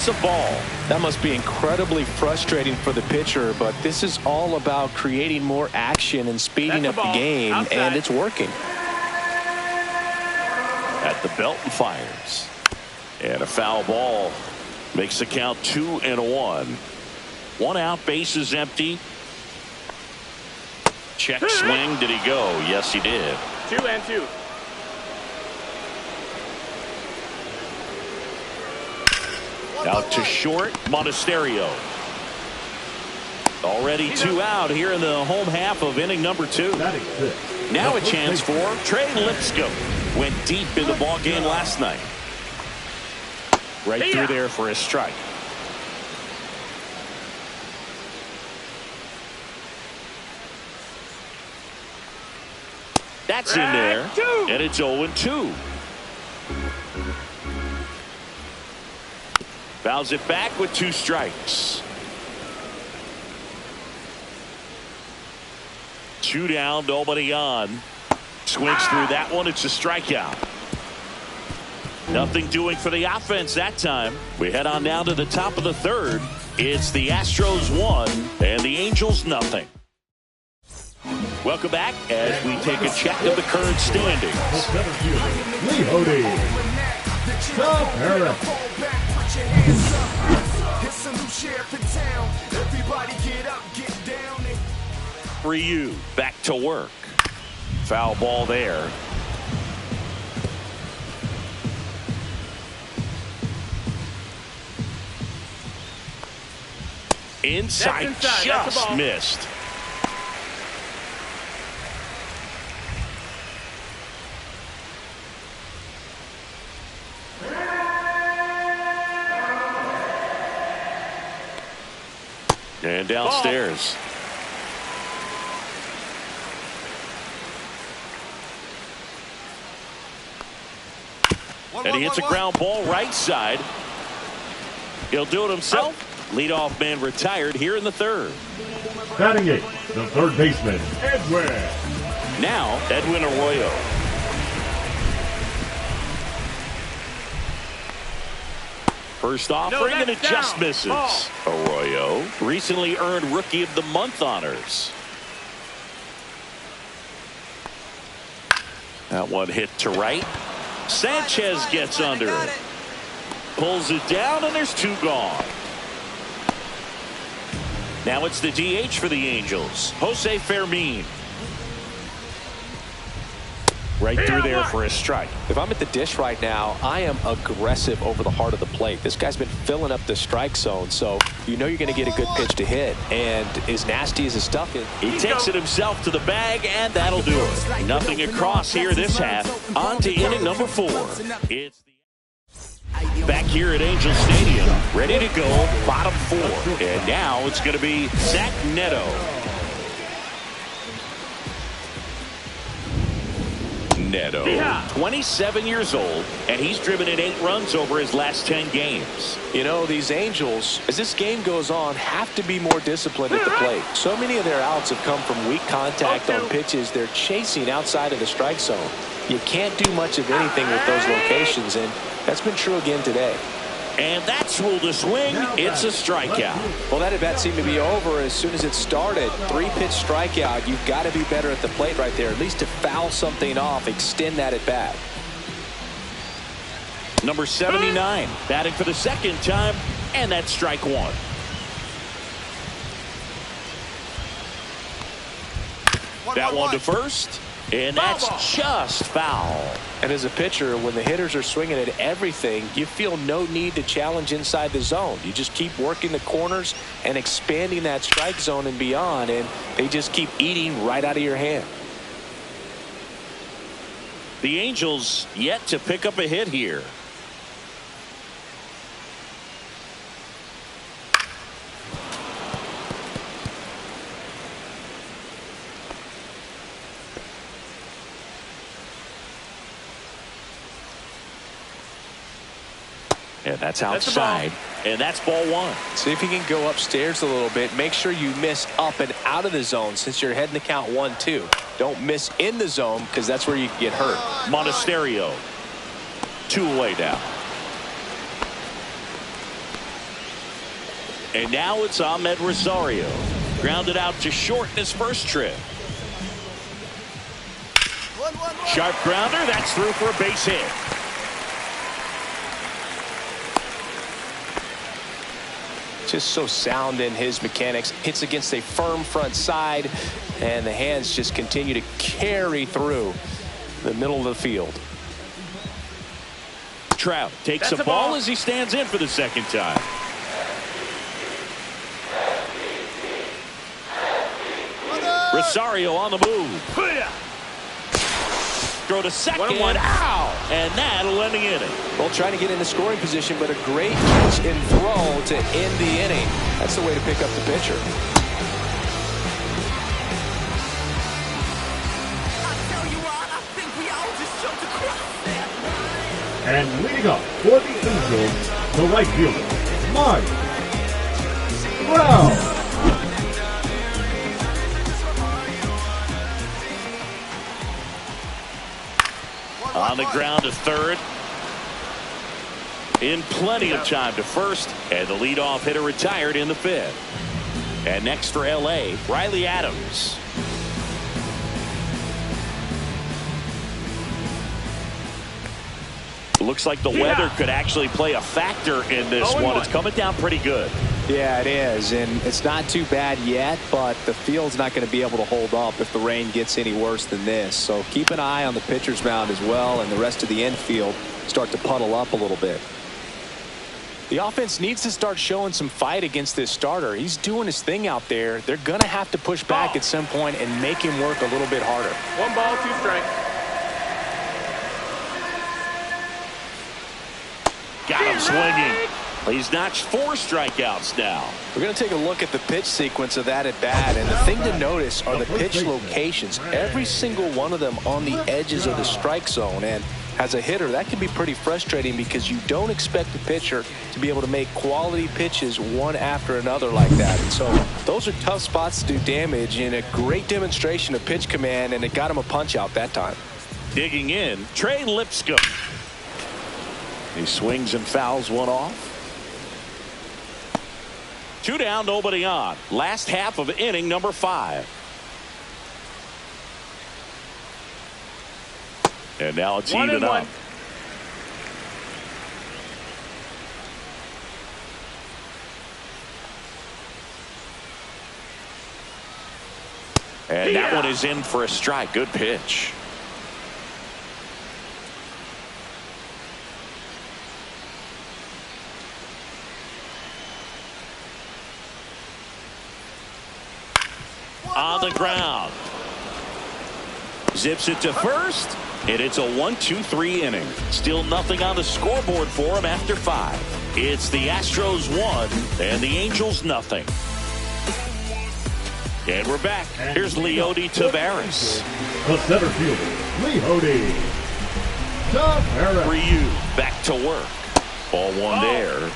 It's a ball. That must be incredibly frustrating for the pitcher, but this is all about creating more action and speeding up the game, and it's working. At the belt and fires. And a foul ball makes the count 2-1. 1 out, base is empty. Check swing. Did he go? Yes, he did. 2-2. Out to short, Monasterio. Already 2 out here in the home half of inning number 2. Now a chance for Trey Lipscomb. Went deep in the ball game last night. Right through there for a strike. That's in there, and it's 0-2. Fouls it back with 2 strikes. 2 down, nobody on. Swings through that one. It's a strikeout. Nothing doing for the offense that time. We head on down to the top of the 3rd. It's the Astros 1 and the Angels nothing. Welcome back as we take a check of the current standings. Lee Hody. Tom Harris. Ryu back to work. Foul ball there. Inside, just missed. And downstairs. And he hits a ground ball right side. He'll do it himself. Leadoff man retired here in the 3rd. Batting 8, the 3rd baseman, Edwin. Now, Edwin Arroyo. First offering, and it just misses. Arroyo recently earned Rookie of the Month honors. That one hit to right. Sanchez gets under it. Pulls it down, and there's 2 gone. Now it's the DH for the Angels, Jose Fermin. Right through there for a strike. If I'm at the dish right now, I am aggressive over the heart of the plate. This guy's been filling up the strike zone, so you know you're going to get a good pitch to hit. And as nasty as his stuff is, he takes it himself to the bag, and that'll do it. Nothing across here this half. On to inning number 4. It's back here at Angel Stadium, ready to go, bottom 4. And now it's going to be Zach Neto. Neto, 27 years old, and he's driven in 8 runs over his last 10 games. You know, these Angels, as this game goes on, have to be more disciplined at the plate. So many of their outs have come from weak contact on pitches they're chasing outside of the strike zone. You can't do much of anything with those locations, and that's been true again today. And that's ruled a swing. It's a strikeout. Well, that at-bat seemed to be over as soon as it started. 3-pitch strikeout. You've got to be better at the plate right there, at least to foul something off, extend that at-bat. Number 79, batting for the 2nd time, and that's strike 1. That one to first, and that's just foul. And as a pitcher, when the hitters are swinging at everything, you feel no need to challenge inside the zone. You just keep working the corners and expanding that strike zone and beyond, and they just keep eating right out of your hand. The Angels yet to pick up a hit here. And that's outside, and that's ball 1. See if you can go upstairs a little bit. Make sure you miss up and out of the zone since you're heading to count 1-2. Don't miss in the zone because that's where you can get hurt. Monasterio, 2 away now. And now it's Ahmed Rosario. Grounded out to short in his first trip. Sharp grounder. That's through for a base hit. Just so sound in his mechanics. Hits against a firm front side, and the hands just continue to carry through the middle of the field. Trout takes a ball as he stands in for the second time. Rosario on the move. Throw to second. Ow! And that'll end the inning. Well, trying to get into scoring position, but a great catch and throw to end the inning. That's the way to pick up the pitcher. And leading up for the Angels, the right fielder, Mike Trout. On the ground to third. In plenty of time to first. And the leadoff hitter retired in the fifth. And next for L.A., Riley Adams. Looks like the weather could actually play a factor in this one. It's coming down pretty good. Yeah, it is, and it's not too bad yet, but the field's not going to be able to hold up if the rain gets any worse than this. So keep an eye on the pitcher's mound as well, and the rest of the infield start to puddle up a little bit. The offense needs to start showing some fight against this starter. He's doing his thing out there. They're going to have to push back at some point and make him work a little bit harder. 1 ball, 2 strikes. Got him swinging. He's notched 4 strikeouts now. We're going to take a look at the pitch sequence of that at bat, and the thing to notice are the pitch locations. Every single one of them on the edges of the strike zone, and as a hitter, that can be pretty frustrating because you don't expect the pitcher to be able to make quality pitches one after another like that. And so those are tough spots to do damage, and a great demonstration of pitch command, and it got him a punch out that time. Digging in, Trey Lipscomb. He swings and fouls one off. 2 down, nobody on. Last half of inning number 5. And now it's even up. And that one is in for a strike. Good pitch. On the ground. Zips it to first. And it's a 1-2-3 inning. Still nothing on the scoreboard for him after 5. It's the Astros 1 and the Angels nothing. And we're back. Here's Leody Taveras. The center fielder, Leody Taveras. Ryu back to work. Ball 1 there.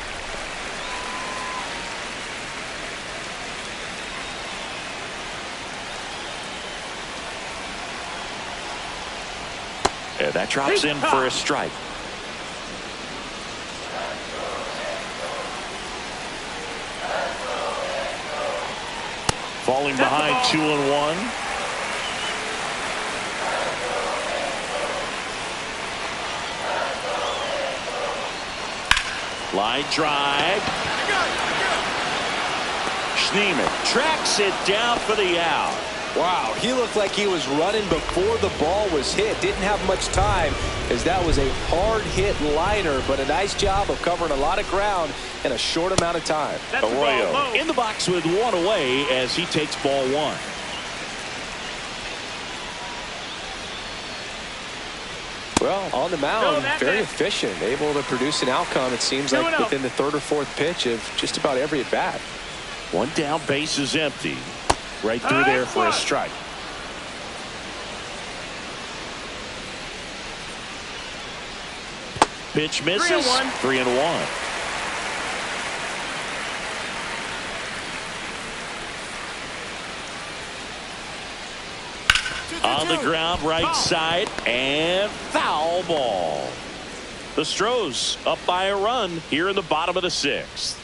And that drops in for a strike. Falling behind 2-1. Line drive. Schneemann tracks it down for the out. Wow, he looked like he was running before the ball was hit. Didn't have much time as that was a hard hit liner, but a nice job of covering a lot of ground in a short amount of time. Arroyo in the box with 1 away as he takes ball 1. Well, on the mound, very efficient, able to produce an outcome, it seems like, within the 3rd or 4th pitch of just about every at bat. 1 down, base is empty. Right through there for a strike. Pitch misses. 3-1. On the ground, right side, and foul ball. The Stros up by a run here in the bottom of the 6th.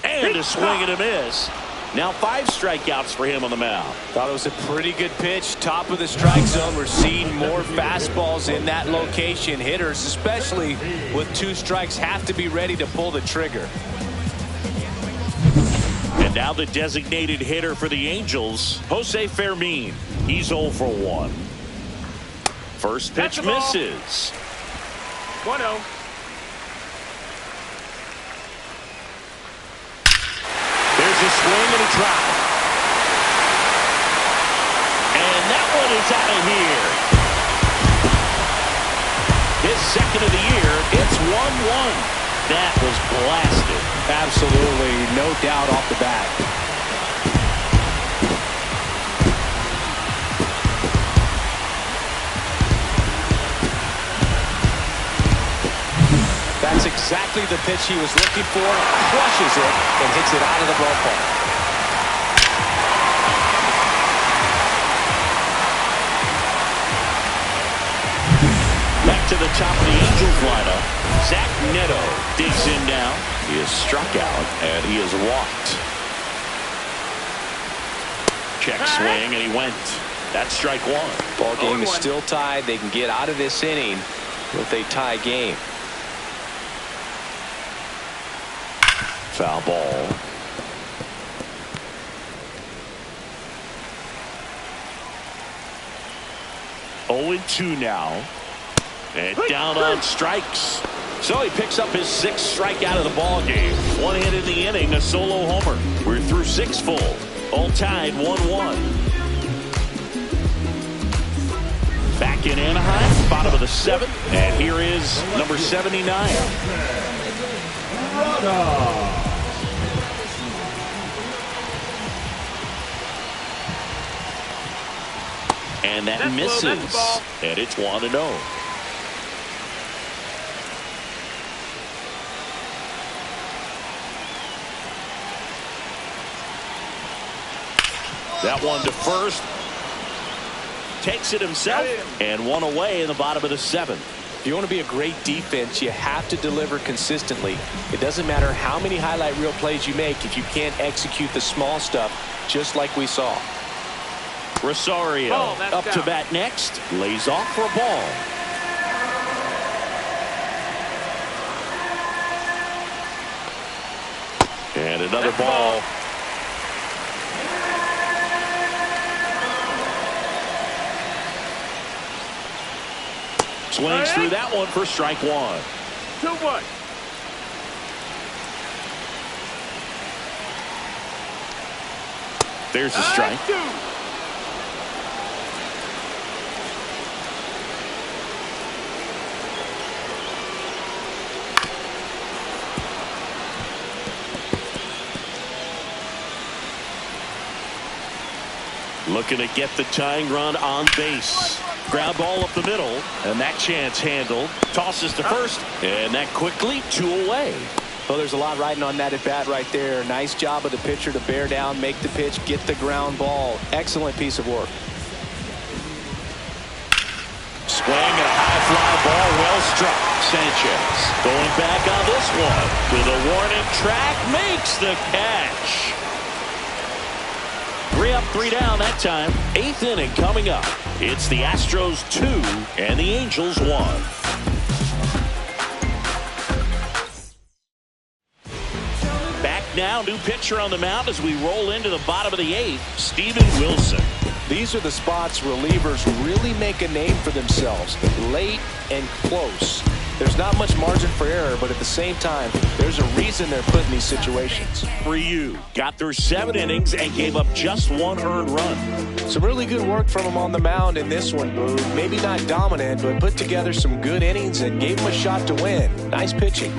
And And a swing and a miss. Now 5 strikeouts for him on the mound. Thought it was a pretty good pitch. Top of the strike zone. We're seeing more fastballs in that location. Hitters, especially with 2 strikes, have to be ready to pull the trigger. And now the designated hitter for the Angels, Jose Fermin. He's 0 for 1. First pitch misses. 1-0. There's a swing and a drive. And that one is out of here. His second of the year. It's 1-1. That was blasted. Absolutely, no doubt off the bat. That's exactly the pitch he was looking for. Crushes it and hits it out of the ballpark. Back to the top of the Angels lineup. Zach Neto digs in now. He is struck out and he is walked. Check swing and he went. That's strike 1. Ball game is still tied. They can get out of this inning with a tie game. Foul ball. Oh, 2 now. And down on strikes. So he picks up his 6th strikeout of the ball game. 1 hit in the inning, a solo homer. We're through 6 full. All tied 1-1. Back in Anaheim, bottom of the 7th. And here is number 79. And that misses. And it's 1-0. That one to first. Takes it himself. And 1 away in the bottom of the 7th. If you want to be a great defense, you have to deliver consistently. It doesn't matter how many highlight reel plays you make if you can't execute the small stuff, just like we saw. Rosario up to bat next. Lays off for a ball. And another ball. Swings through that one for strike 1. 2-1. There's a strike. Looking to get the tying run on base. Ground ball up the middle, and that chance handled. Tosses to first, and that quickly 2 away. Well, there's a lot riding on that at bat right there. Nice job of the pitcher to bear down, make the pitch, get the ground ball. Excellent piece of work. Swing and a high fly ball, well struck. Sanchez going back on this one with a warning track, makes the catch. 3 up, 3 down that time. 8th inning coming up. It's the Astros 2 and the Angels 1. Back now, new pitcher on the mound as we roll into the bottom of the 8th, Steven Wilson. These are the spots relievers really make a name for themselves. Late and close. There's not much margin for error, but at the same time, there's a reason they're put in these situations. Ryu got through 7 innings and gave up just 1 earned run. Some really good work from him on the mound in this one, Boo. Maybe not dominant, but put together some good innings and gave him a shot to win. Nice pitching.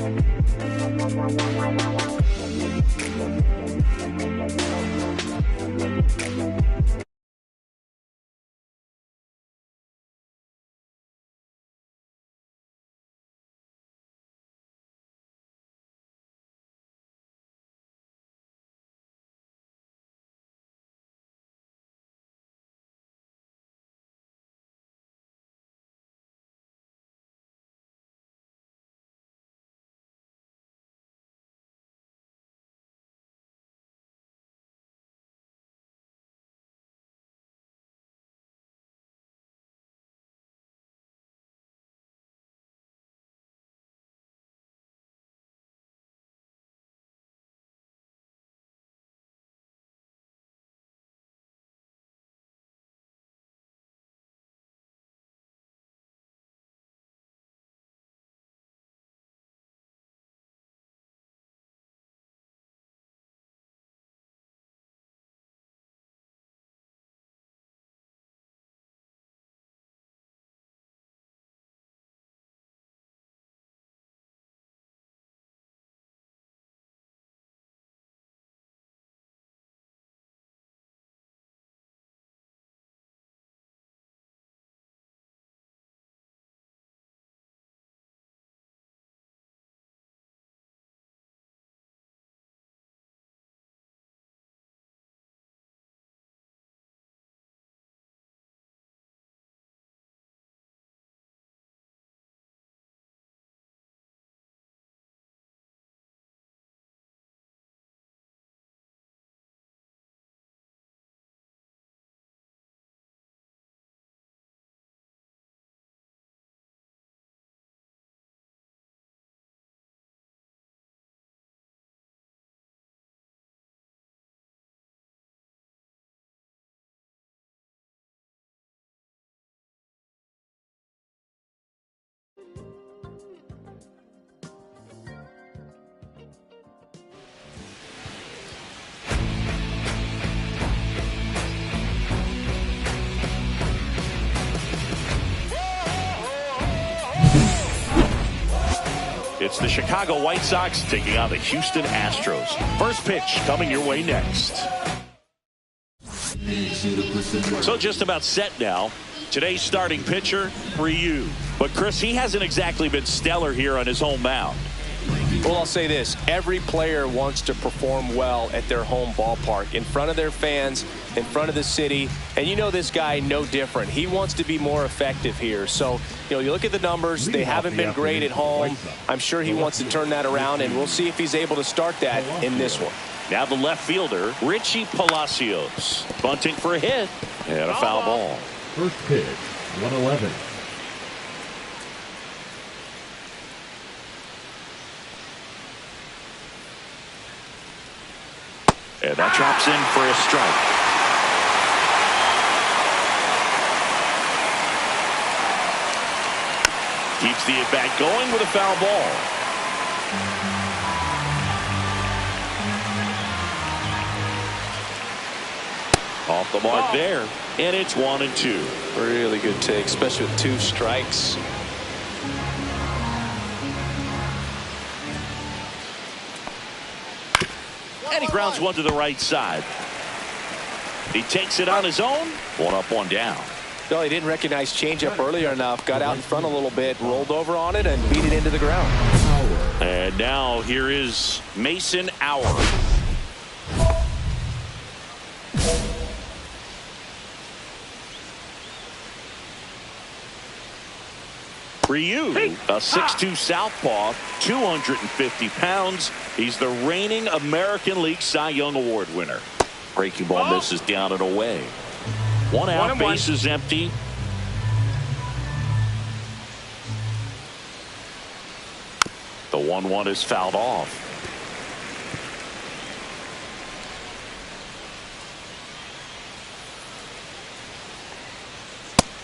it's the Chicago White Sox taking on the Houston Astros. First pitch coming your way next. So just about set now. Today's starting pitcher, Ryu. But Chris, he hasn't exactly been stellar here on his home mound. Well, I'll say this. Every player wants to perform well at their home ballpark, in front of their fans, in front of the city. And you know this guy no different. He wants to be more effective here. So, you look at the numbers. They haven't been great at home. I'm sure he wants to turn that around, and we'll see if he's able to start that in this one. Now the left fielder, Richie Palacios. Bunting for a hit and a foul ball. First pitch, 111. And that drops in for a strike. Keeps the at-bat going with a foul ball. Off the mark there. And it's 1-2. Really good take, especially with 2 strikes. And he grounds one to the right side. He takes it on his own. 1 up, 1 down. No, he didn't recognize changeup earlier enough. Got out in front a little bit, rolled over on it, and beat it into the ground. And now here is Mason Auer. Ryu, a 6'2 southpaw, 250 pounds. He's the reigning American League Cy Young Award winner. Breaking ball misses down and away. 1 out, base is empty. The 1-1 is fouled off.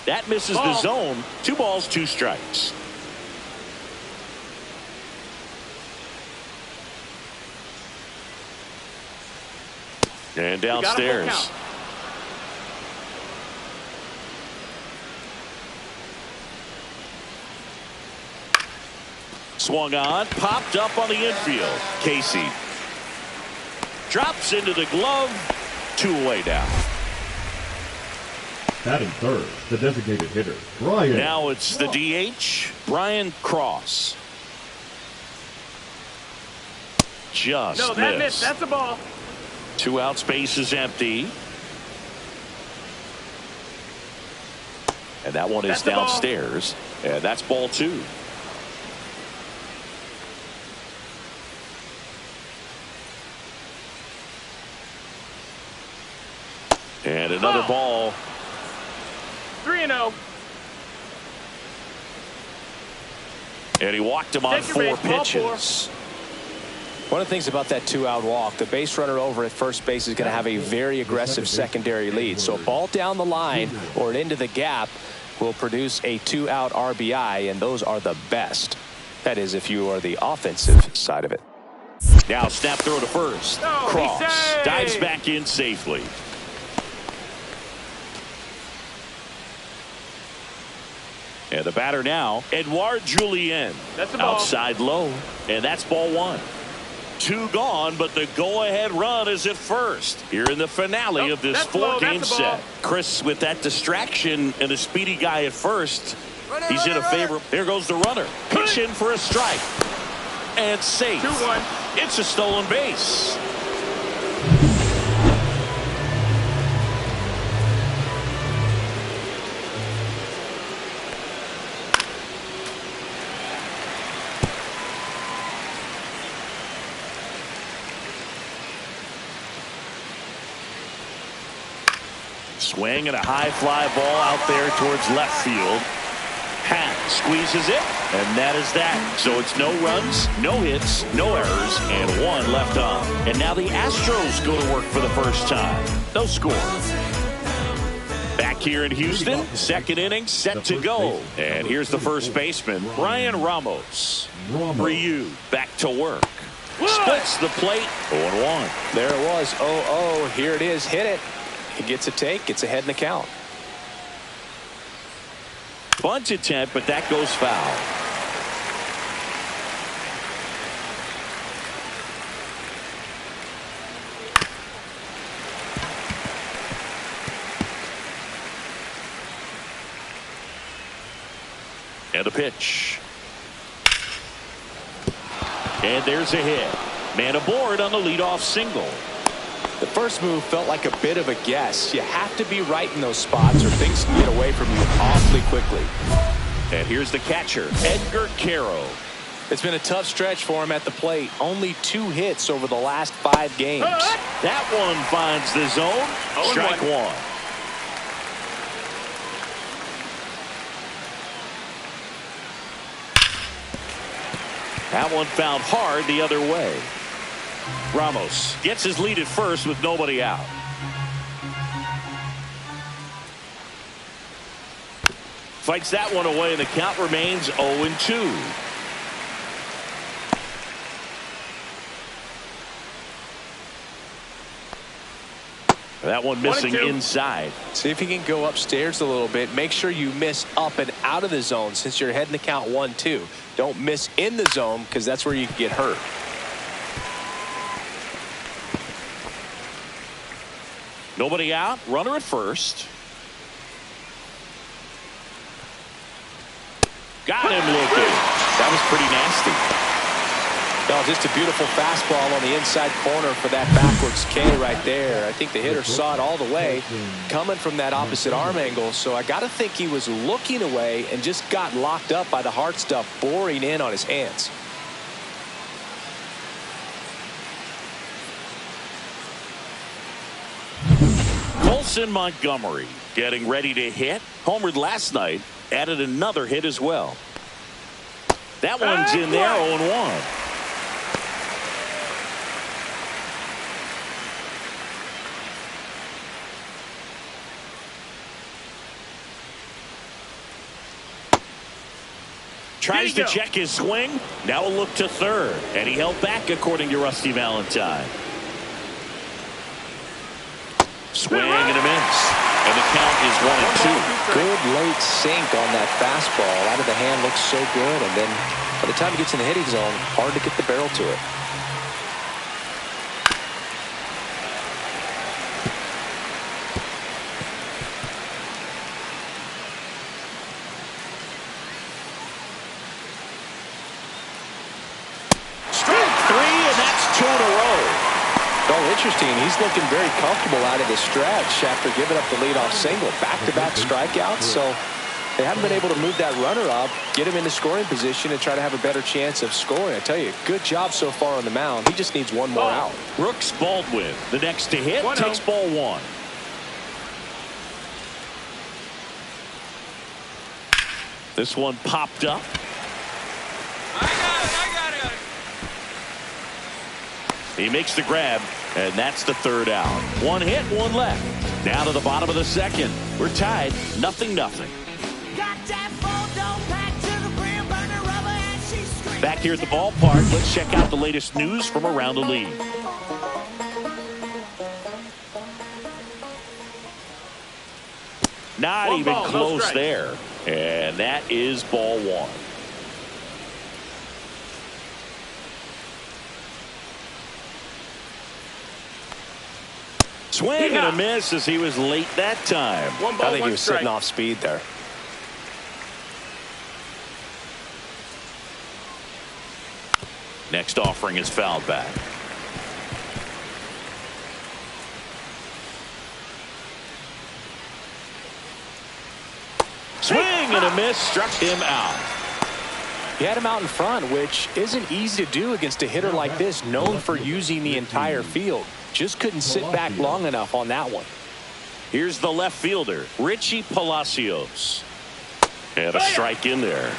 That misses the zone. 2 balls, 2 strikes. And downstairs. Swung on, popped up on the infield. Casey drops into the glove. 2 away now. Batting third, the designated hitter, Brian. Now it's the DH, Brian Cross. Just no, that missed. That's a ball. 2 outs, base is empty. And that one is downstairs. And that's ball 2. And another ball. 3-0. And he walked him on 4 pitches. One of the things about that 2-out walk, the base runner over at first base is going to have a very aggressive secondary lead. So a ball down the line or into the gap will produce a 2-out RBI, and those are the best. That is, if you are the offensive side of it. Now snap throw to first. Cross dives back in safely. And the batter now, Edouard Julien. That's the ball. Outside low, and that's ball 1. 2 gone, but the go-ahead run is at first here in the finale of this 4-game set. Chris, with that distraction and a speedy guy at first, he's in a favor. Here goes the runner. Pitch in for a strike. And safe. 2-1. It's a stolen base. Swing and a high fly ball out there towards left field. Happ squeezes it, and that is that. So it's no runs, no hits, no errors, and 1 left on. And now the Astros go to work for the first time. No score. Back here in Houston, 2nd inning set to go. And here's the first baseman, Brian Ramos. Ryu back to work. Splits the plate, 0-1. There it was, 0-0. Here it is, hit it. He gets a take, gets ahead in the count. Bunt attempt, but that goes foul. And the pitch. And there's a hit. Man aboard on the leadoff single. The first move felt like a bit of a guess. You have to be right in those spots or things can get away from you awfully quickly. And here's the catcher, Edgar Quero. It's been a tough stretch for him at the plate. Only 2 hits over the last 5 games. That one finds the zone. Strike 1. That one fouled hard the other way. Ramos gets his lead at first with nobody out. Fights that one away, and the count remains 0-2. That one missing inside. See if you can go upstairs a little bit. Make sure you miss up and out of the zone since you're heading the count 1-2. Don't miss in the zone because that's where you can get hurt. Nobody out. Runner at first. Got him looking. That was pretty nasty. No, just a beautiful fastball on the inside corner for that backwards K right there. I think the hitter saw it all the way coming from that opposite arm angle. So I got to think he was looking away and just got locked up by the hard stuff boring in on his hands. Colson Montgomery getting ready to hit. Homered last night. Added another hit as well. That one's in there, 0-1. Tries to check his swing. Now a look to third. And he held back according to Rusty Valentine. Swing and a miss. And the count is 1-2. Good late sink on that fastball. Out of the hand looks so good. And then by the time it gets in the hitting zone, hard to get the barrel to it. Interesting. He's looking very comfortable out of the stretch after giving up the leadoff single. Back-to-back strikeouts, so they haven't been able to move that runner up, get him into scoring position, and try to have a better chance of scoring. I tell you, good job so far on the mound. He just needs one more out. Brooks Baldwin, the next to hit, takes ball 1. This one popped up. I got it. He makes the grab, and that's the third out. 1 hit, 1 left. Down to the bottom of the second. We're tied, 0-0. Back here at the ballpark, let's check out the latest news from around the league. Not even close there. And that is ball 1. Swing and a miss as he was late that time. I think he was sitting off speed there. Next offering is fouled back. Swing and a miss, struck him out. He had him out in front, which isn't easy to do against a hitter like this, known for using the entire field. Just couldn't sit back long enough on that one. Here's the left fielder, Richie Palacios. And a strike in there.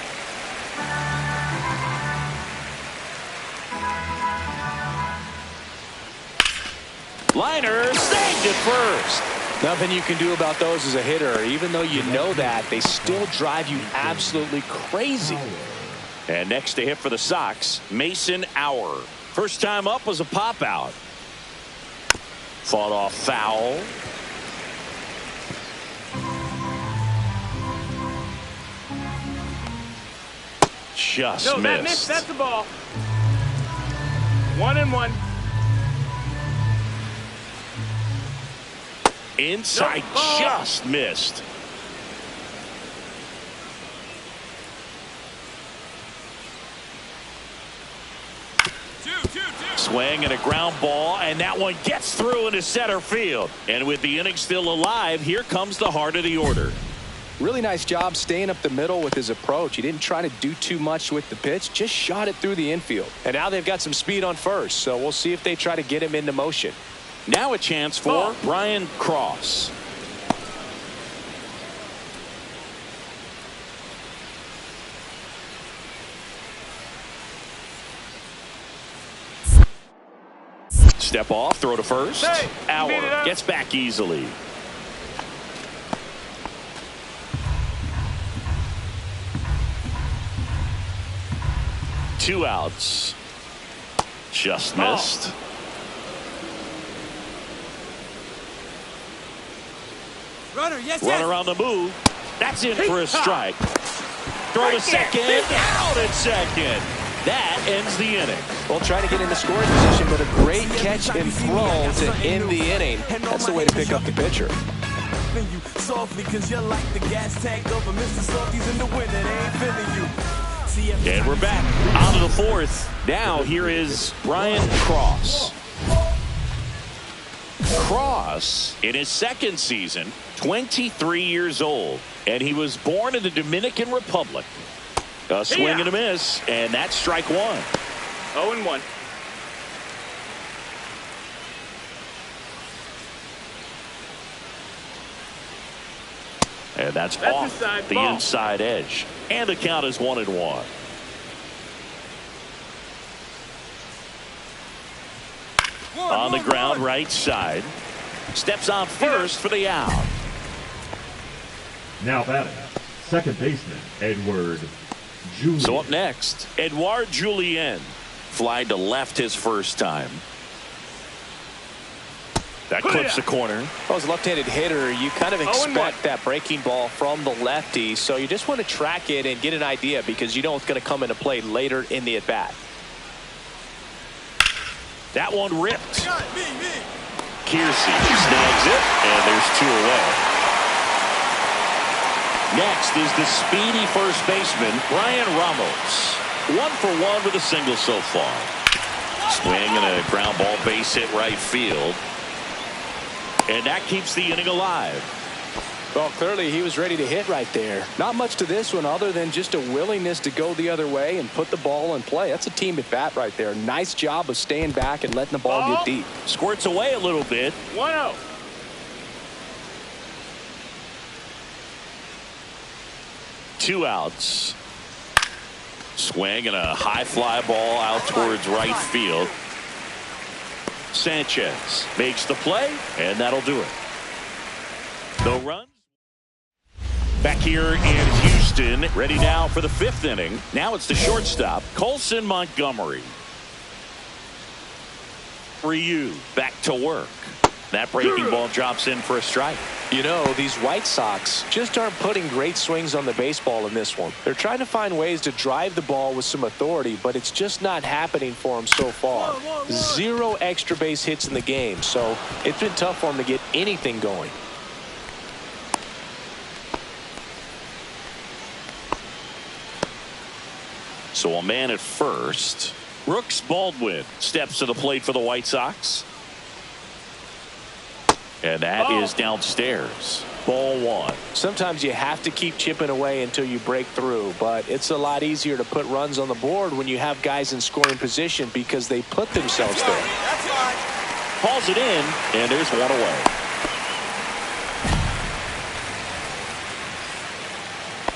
Liner saved it first. Nothing you can do about those as a hitter. Even though you know that, they still drive you absolutely crazy. And next to hit for the Sox, Mason Auer. First time up was a pop out. Fought off foul. Just missed. That missed. That's the ball. 1-1. Inside, just missed. Swing and a ground ball, and that one gets through into center field. And with the inning still alive, here comes the heart of the order. Really nice job staying up the middle with his approach. He didn't try to do too much with the pitch, just shot it through the infield. And now they've got some speed on first, so we'll see if they try to get him into motion. Now a chance for Brian Cross. Step off, throw to first. Hey, Auer gets back easily. Two outs. Just missed. Runner on the move. That's in for a strike. Throw to second. Out at second. That ends the inning. Well, trying to get into scoring position, but a great catch and throw to end the inning. That's the way to pick up the pitcher. And we're back on to the fourth. Now here is Brian Cross. Cross, in his second season, 23 years old, and he was born in the Dominican Republic. A swing and a miss, and that's strike one. 0-1. And that's off the inside edge. And the count is 1-1. On the ground, right side. Steps on first for the out. Now batting, second baseman, Edward Julien. So up next, Edouard Julien. Fly to left his first time. That clips the corner. Well, as a left-handed hitter, you kind of expect that breaking ball from the lefty, so you just want to track it and get an idea because you know it's going to come into play later in the at-bat. That one ripped. Kiersey snags it, and there's two away. Next is the speedy first baseman, Brian Ramos. 1 for 1 with a single so far. Swing and a ground ball base hit right field. And that keeps the inning alive. Well, clearly he was ready to hit right there. Not much to this one other than just a willingness to go the other way and put the ball in play. That's a team at bat right there. Nice job of staying back and letting the ball get deep. Squirts away a little bit. 1-0. Two outs. Swing and a high fly ball out towards right field. Sanchez makes the play, and that'll do it. No runs. Back here in Houston, ready now for the fifth inning. Now it's the shortstop, Colson Montgomery. Ryu back to work. That breaking ball drops in for a strike. You know, these White Sox just aren't putting great swings on the baseball in this one. They're trying to find ways to drive the ball with some authority, but it's just not happening for them so far. 0 extra base hits in the game, so it's been tough for them to get anything going. So a man at first. Brooks Baldwin steps to the plate for the White Sox. And that is downstairs. Ball one. Sometimes you have to keep chipping away until you break through, but it's a lot easier to put runs on the board when you have guys in scoring position because they put themselves there. Hauls it in, and there's one away.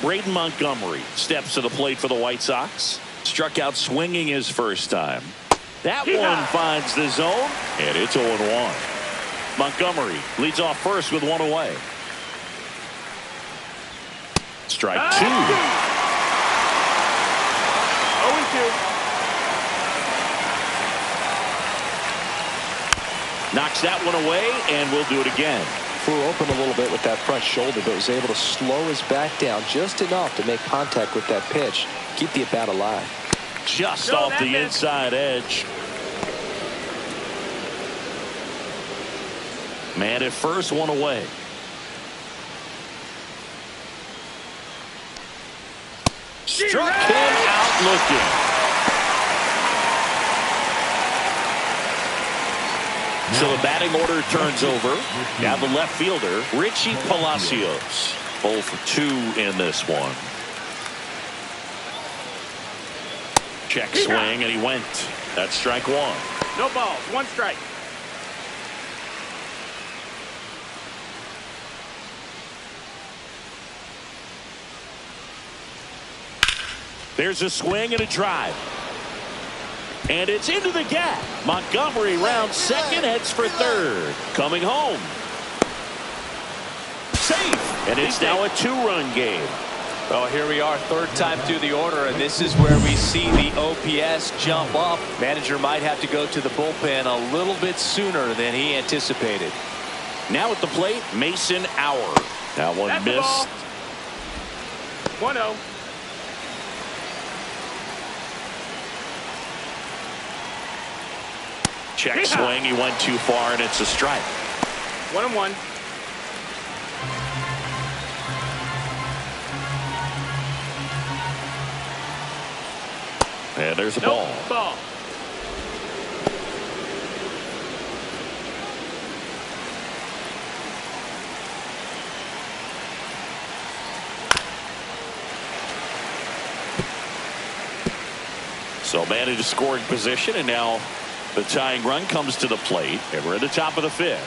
Braden Montgomery steps to the plate for the White Sox. Struck out swinging his first time. That one finds the zone, and it's 0-1. Montgomery leads off first with one away. Strike two. 0-2. Knocks that one away, and we'll do it again. Flew open a little bit with that front shoulder, but was able to slow his back down just enough to make contact with that pitch. Keep the at-bat alive. Just off the inside edge. Man at first, one away. Struck him out looking. So the batting order turns over. Now the left fielder, Richie Palacios. 0 for 2 in this one. Check swing, and he went. That's strike 1. No balls. 1 strike. There's a swing and a drive. And it's into the gap. Montgomery rounds second, heads for third. Coming home. Safe. And it's now a 2-run game. Well, here we are, third time through the order, and this is where we see the OPS jump up. Manager might have to go to the bullpen a little bit sooner than he anticipated. Now at the plate, Mason Hour. That one That's missed. 1-0. Check swing, he went too far, and it's a strike. 1-1. And there's a ball. Ball. So man in scoring position, and now the tying run comes to the plate, and we're at the top of the 5th.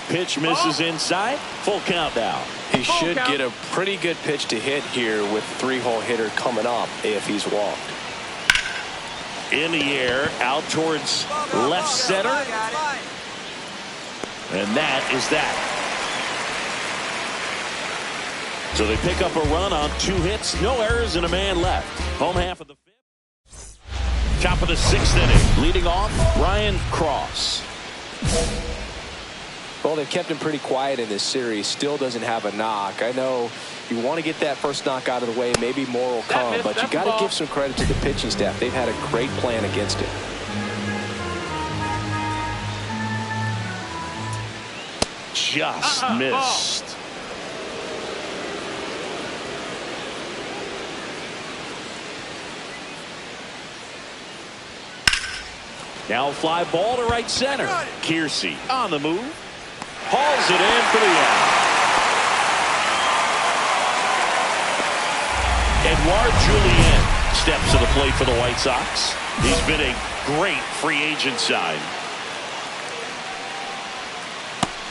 Pitch misses inside. Full count now. He should get a pretty good pitch to hit here with 3-hole hitter coming up if he's walked. In the air, out towards left center. And that is that. So they pick up a run on 2 hits, no errors, and a man left. Home half of the 5th. Top of the 6th inning. Leading off, Ryan Cross. Well, they've kept him pretty quiet in this series. Still doesn't have a knock. I know you want to get that first knock out of the way. Maybe more will come, but you got to give some credit to the pitching staff. They've had a great plan against it. Just missed. Now fly ball to right center. Kiersey on the move. Hauls it in for the out. Edouard Julien steps to the plate for the White Sox. He's been a great free agent sign.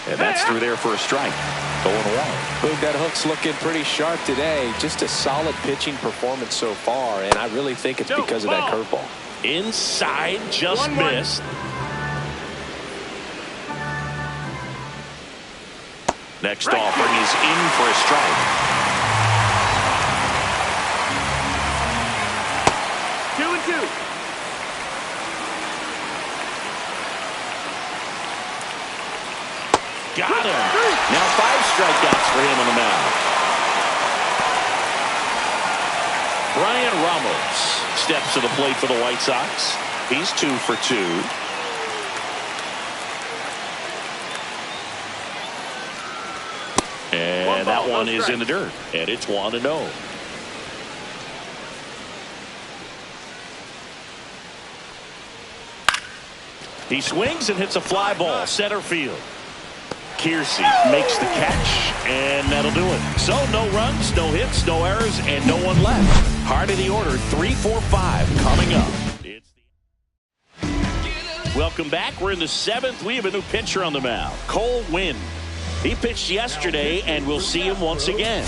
And that's through there for a strike. 0-1. Boog, that hook's looking pretty sharp today. Just a solid pitching performance so far, and I really think it's because of that curveball. Inside, just missed. Next offering is in for a strike. 2-2. Got him. Now 5 strikeouts for him on the mound. Brian Ramos steps to the plate for the White Sox. He's 2 for 2. And that one is in the dirt. And it's 1-0. He swings and hits a fly ball. Center field. Kiersey makes the catch, and that'll do it. So no runs, no hits, no errors, and no one left. Heart of the order, 3-4-5 coming up. Welcome back. We're in the 7th. We have a new pitcher on the mound, Cole Winn. He pitched yesterday, and we'll see him once again.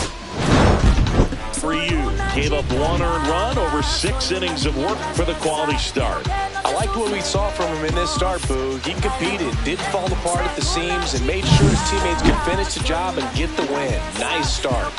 For you, gave up 1 earned run over 6 innings of work for the quality start. I liked what we saw from him in this start, Boog. He competed, didn't fall apart at the seams, and made sure his teammates could finish the job and get the win. Nice start.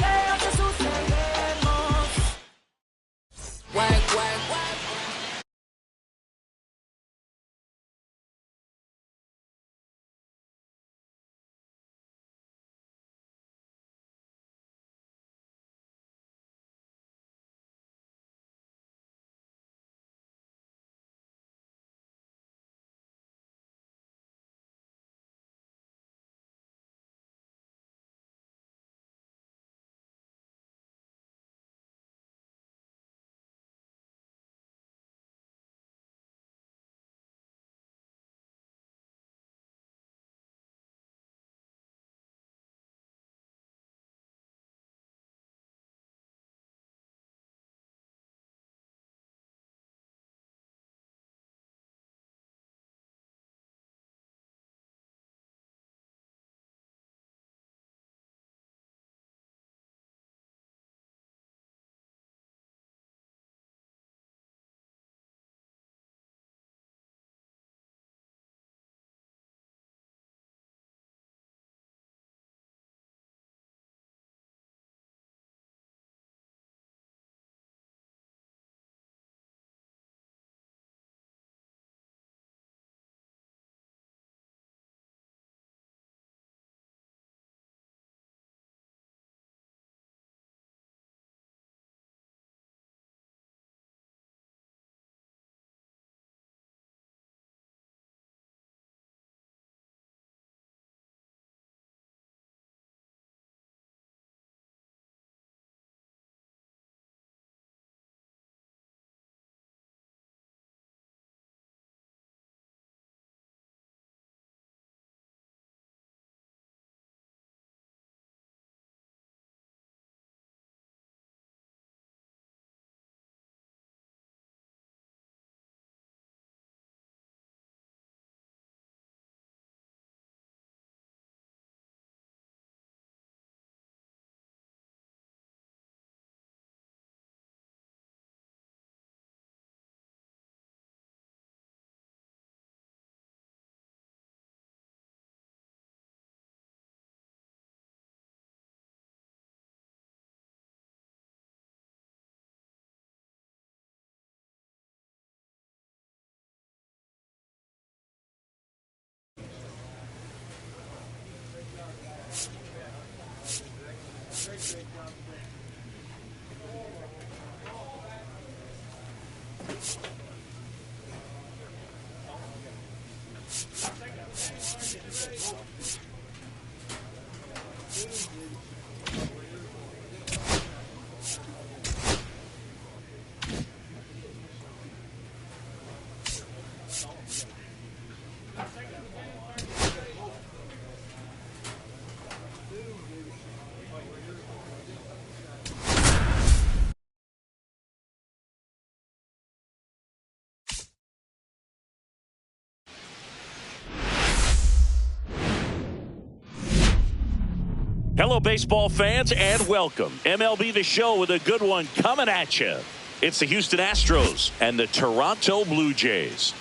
Hello, baseball fans, and welcome. MLB The Show with a good one coming at you. It's the Houston Astros and the Toronto Blue Jays.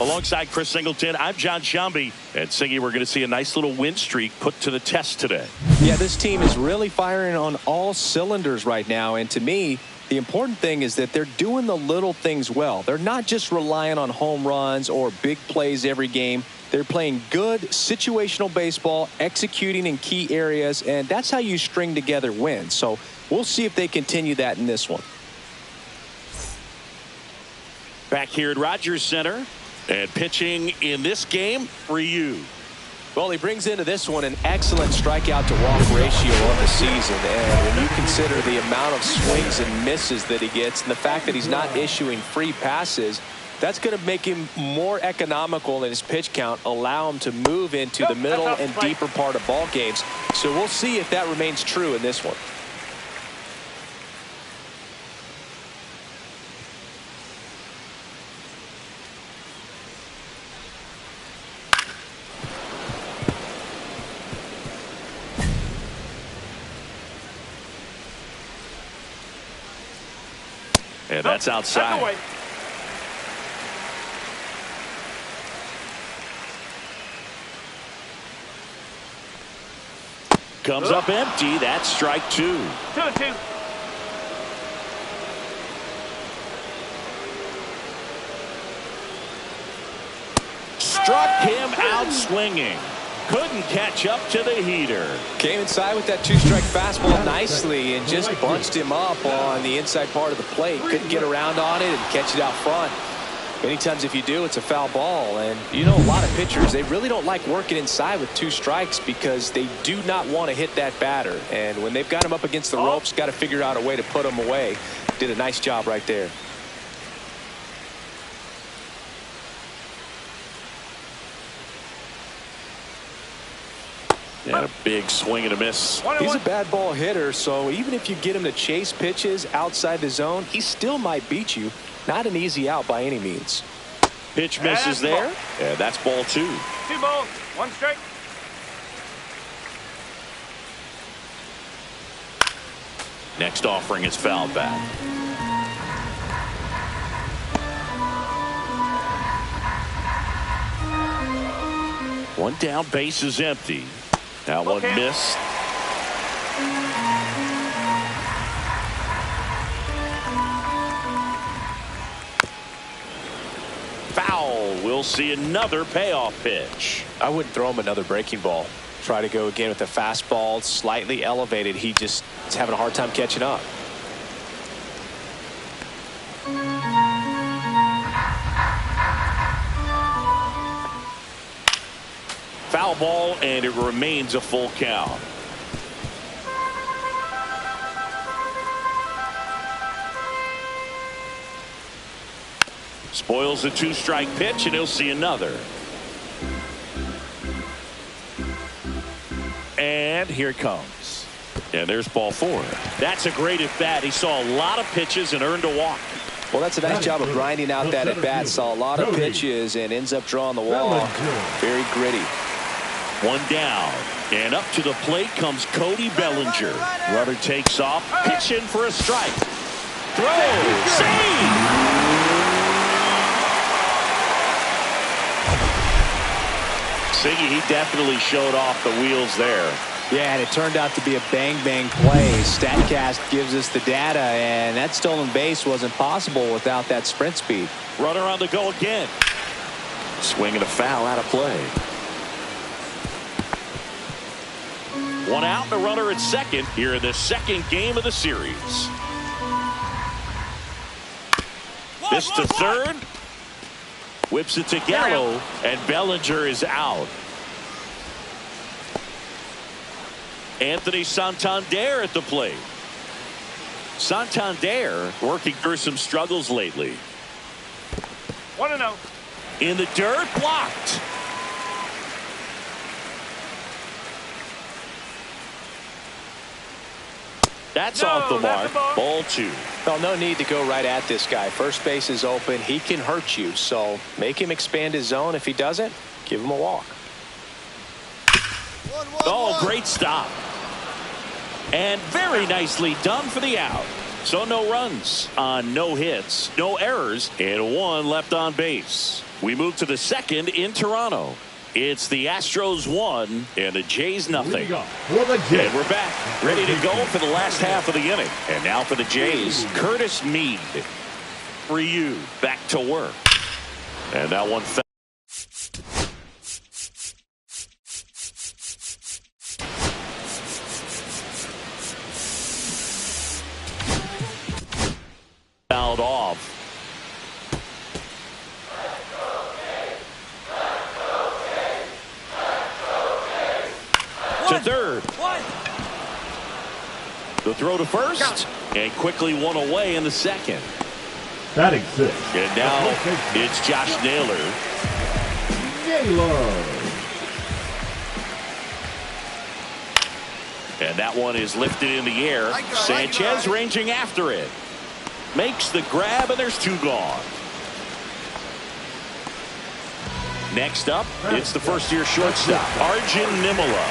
Alongside Chris Singleton, I'm John Shambi. And Singy, we're going to see a nice little win streak put to the test today. Yeah, this team is really firing on all cylinders right now. And to me, the important thing is that they're doing the little things well. They're not just relying on home runs or big plays every game. They're playing good situational baseball, executing in key areas, and that's how you string together wins. So we'll see if they continue that in this one. Back here at Rogers Center, and pitching in this game, Ryu. Well, he brings into this one an excellent strikeout to walk ratio on the season. And when you consider the amount of swings and misses that he gets and the fact that he's not issuing free passes, that's going to make him more economical in his pitch count, allow him to move into the middle and deeper part of ball games. So we'll see if that remains true in this one. And that's outside. Comes up empty. That's strike 2. 2-2. Struck him out swinging. Couldn't catch up to the heater. Came inside with that 2-strike fastball nicely and just bunched him up on the inside part of the plate. Couldn't get around on it and catch it out front. Many times if you do, it's a foul ball. And you know, a lot of pitchers, they really don't like working inside with 2 strikes because they do not want to hit that batter. And when they've got him up against the ropes, got to figure out a way to put him away. Did a nice job right there. And a big swing and a miss. He's a bad ball hitter, so even if you get him to chase pitches outside the zone, he still might beat you. Not an easy out by any means. Pitch misses there. And that's ball 2. 2 balls, 1 strike. Next offering is fouled back. One down, base is empty. That one missed. Foul. We'll see another payoff pitch. I wouldn't throw him another breaking ball. Try to go again with the fastball, slightly elevated. He just is having a hard time catching up. Foul ball, and it remains a full count. Spoils a 2-strike pitch, and he'll see another. And here it comes. And there's ball 4. That's a great at-bat. He saw a lot of pitches and earned a walk. Well, that's a nice job of grinding out that at-bat. Saw a lot of pitches and ends up drawing the walk. Very gritty. 1 down. And up to the plate comes Cody Bellinger. Runner takes off. Pitch in for a strike. Throw. Save. Siggy, he definitely showed off the wheels there. Yeah, and it turned out to be a bang-bang play. StatCast gives us the data, and that stolen base wasn't possible without that sprint speed. Runner on the go again. Swinging a foul out of play. 1 out, and a runner at second here in the second game of the series. This to third. Whips it to Gallo, and Bellinger is out. Anthony Santander at the plate. Santander working through some struggles lately. 1-0. In the dirt, blocked. That's off the mark. Ball 2. Well, no need to go right at this guy. First base is open. He can hurt you. So make him expand his zone. If he doesn't, give him a walk. Oh, great stop. And very nicely done for the out. So no runs on no hits, no errors, and one left on base. We move to the second in Toronto. It's the Astros 1 and the Jays nothing. And we're back, ready to go for the last half of the inning. And now for the Jays, Curtis Mead. For you, back to work. And that one fell. Fouled off. To third. The throw to first. And quickly one away in the second. Batting six. And now it's Josh Naylor. And that one is lifted in the air. Sanchez ranging after it. Makes the grab, and there's two gone. Next up, it's the first-year shortstop, Arjun Nimala.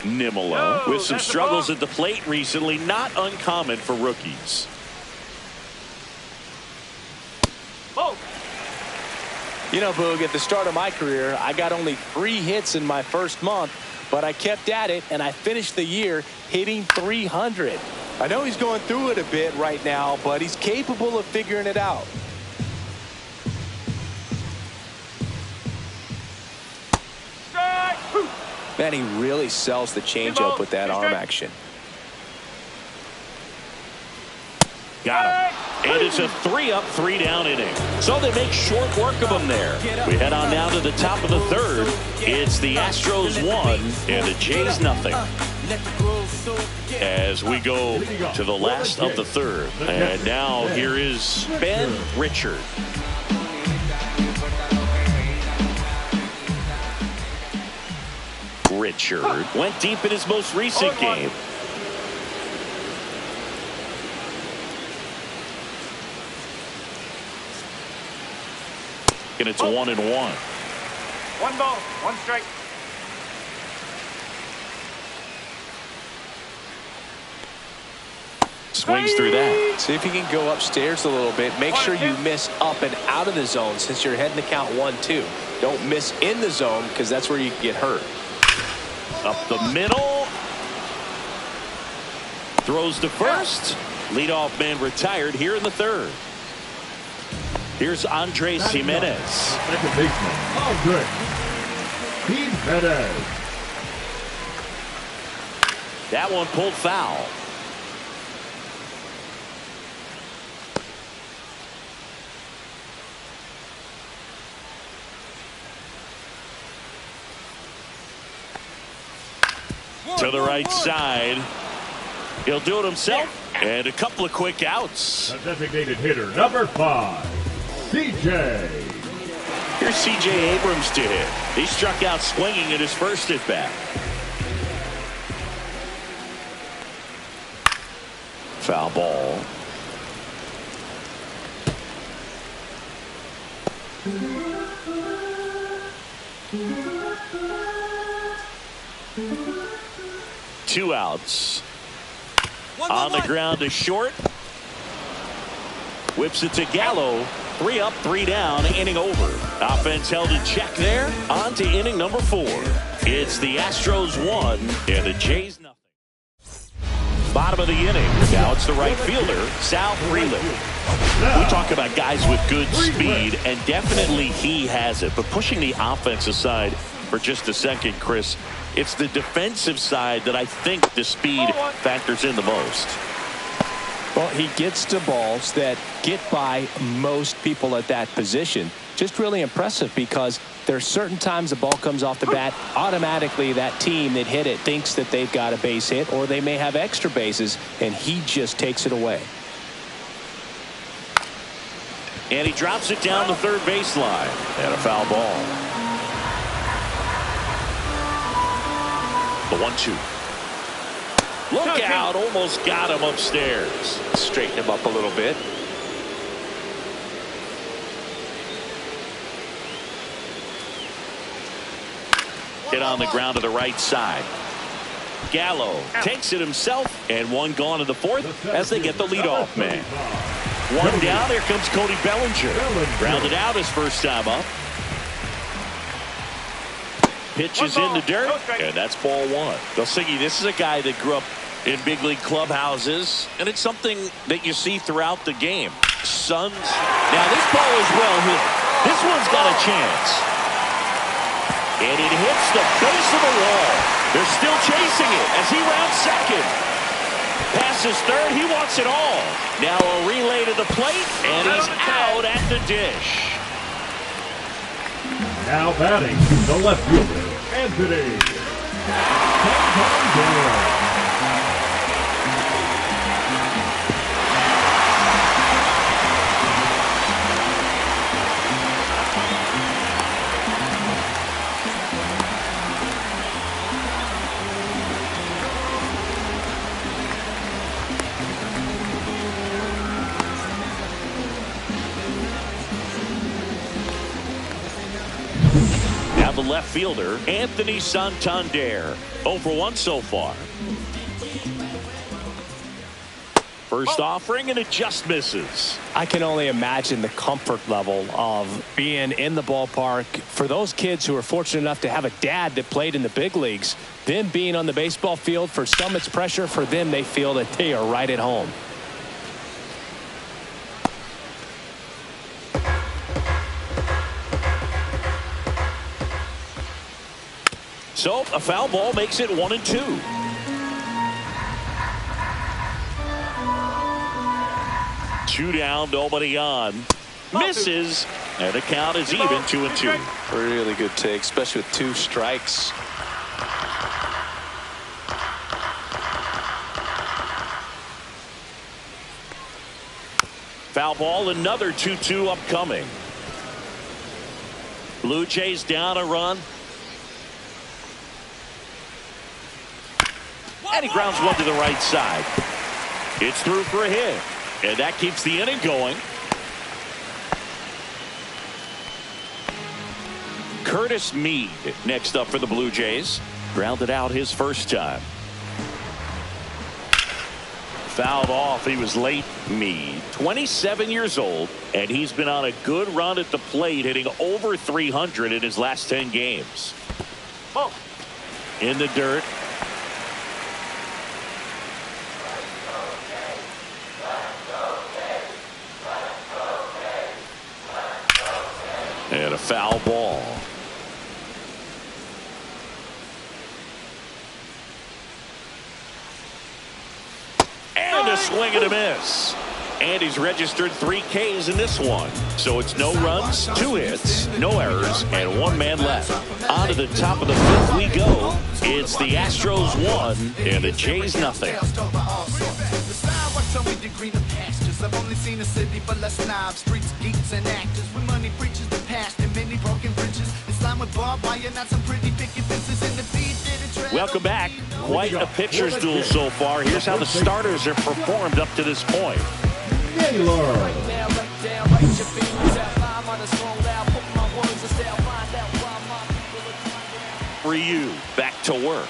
Nimala with some struggles at the plate recently, not uncommon for rookies. You know, Boog, at the start of my career, I got only 3 hits in my first month, but I kept at it, and I finished the year hitting 300. I know he's going through it a bit right now, but he's capable of figuring it out. Man, he really sells the changeup with that arm action. Got him. And it's a 3-up, 3-down inning. So they make short work of them there. We head on down to the top of the third. It's the Astros 1 and the Jays nothing. As we go to the last of the third. And now here is Ben Richard. Richard went deep in his most recent game. And it's 1-1. 1 ball, 1 strike. Swings through that. See if you can go upstairs a little bit. Make sure you miss up and out of the zone since you're heading to count 1-2. Don't miss in the zone because that's where you can get hurt. Up the middle. Throws to first. Leadoff man retired here in the third. Here's Andres Jimenez. Second baseman, Andres Jimenez. That one pulled foul. To the right side. He'll do it himself. And a couple of quick outs. The designated hitter, number 5. CJ. Here's C.J. Abrams to hit. He struck out swinging at his first at bat. Foul ball. Two outs. On the ground to short. Whips it to Gallo. 3 up, 3 down, inning over. Offense held in check there. On to inning number 4. It's the Astros 1 and the Jays nothing. Bottom of the inning. Now it's the right fielder, Sal Frelick. We talk about guys with good speed, and definitely he has it. But pushing the offense aside for just a second, Chris, it's the defensive side that I think the speed factors in the most. Well, he gets to balls that get by most people at that position. Just really impressive because there are certain times the ball comes off the bat, automatically that team that hit it thinks that they've got a base hit or they may have extra bases, and he just takes it away. And he drops it down the third baseline. And a foul ball. The 1-2. Look out, almost got him upstairs. Straighten him up a little bit. Hit on the ground to the right side. Gallo takes it himself, and one gone in the fourth as they get the leadoff man. One down. Here comes Cody Bellinger. Grounded out his first time up. Pitches in the dirt, and that's ball one. Siggy, this is a guy that grew up in big league clubhouses, and it's something that you see throughout the game. Suns. Now this ball is well hit. This one's got a chance. And it hits the base of the wall. They're still chasing it as he rounds second. Passes third. He wants it all. Now a relay to the plate, and he's out at the dish. Now batting, the left fielder, Anthony Santander. The left fielder, Anthony Santander. 0 for 1 so far. First offering, and it just misses. I can only imagine the comfort level of being in the ballpark for those kids who are fortunate enough to have a dad that played in the big leagues. Them being on the baseball field, for some it's pressure. For them, they feel that they are right at home. So a foul ball makes it 1-2. Two down, nobody on. Misses, and the count is even 2-2. Really good take, especially with 2 strikes. Foul ball, another 2-2 upcoming. Blue Jays down a run. And he grounds one to the right side. It's through for a hit. And that keeps the inning going. Curtis Mead next up for the Blue Jays. Grounded out his first time. Fouled off. He was late. Mead, 27 years old, and he's been on a good run at the plate, hitting over 300 in his last 10 games. In the dirt. And a foul ball. And a swing and a miss. And he's registered 3 Ks in this one. So it's no runs, 2 hits, no errors, and 1 man left. On to the top of the 5th we go. It's the Astros 1 and the Jays nothing. I've only seen a city for less snobs, streets, geeks, and actors. When money preaches the past and many broken bridges. It's time with barbed wire, not some pretty picket fences in the feed. Welcome back. Quite a pitcher's duel so far. Here's how the starters have performed up to this point. Ryu back to work.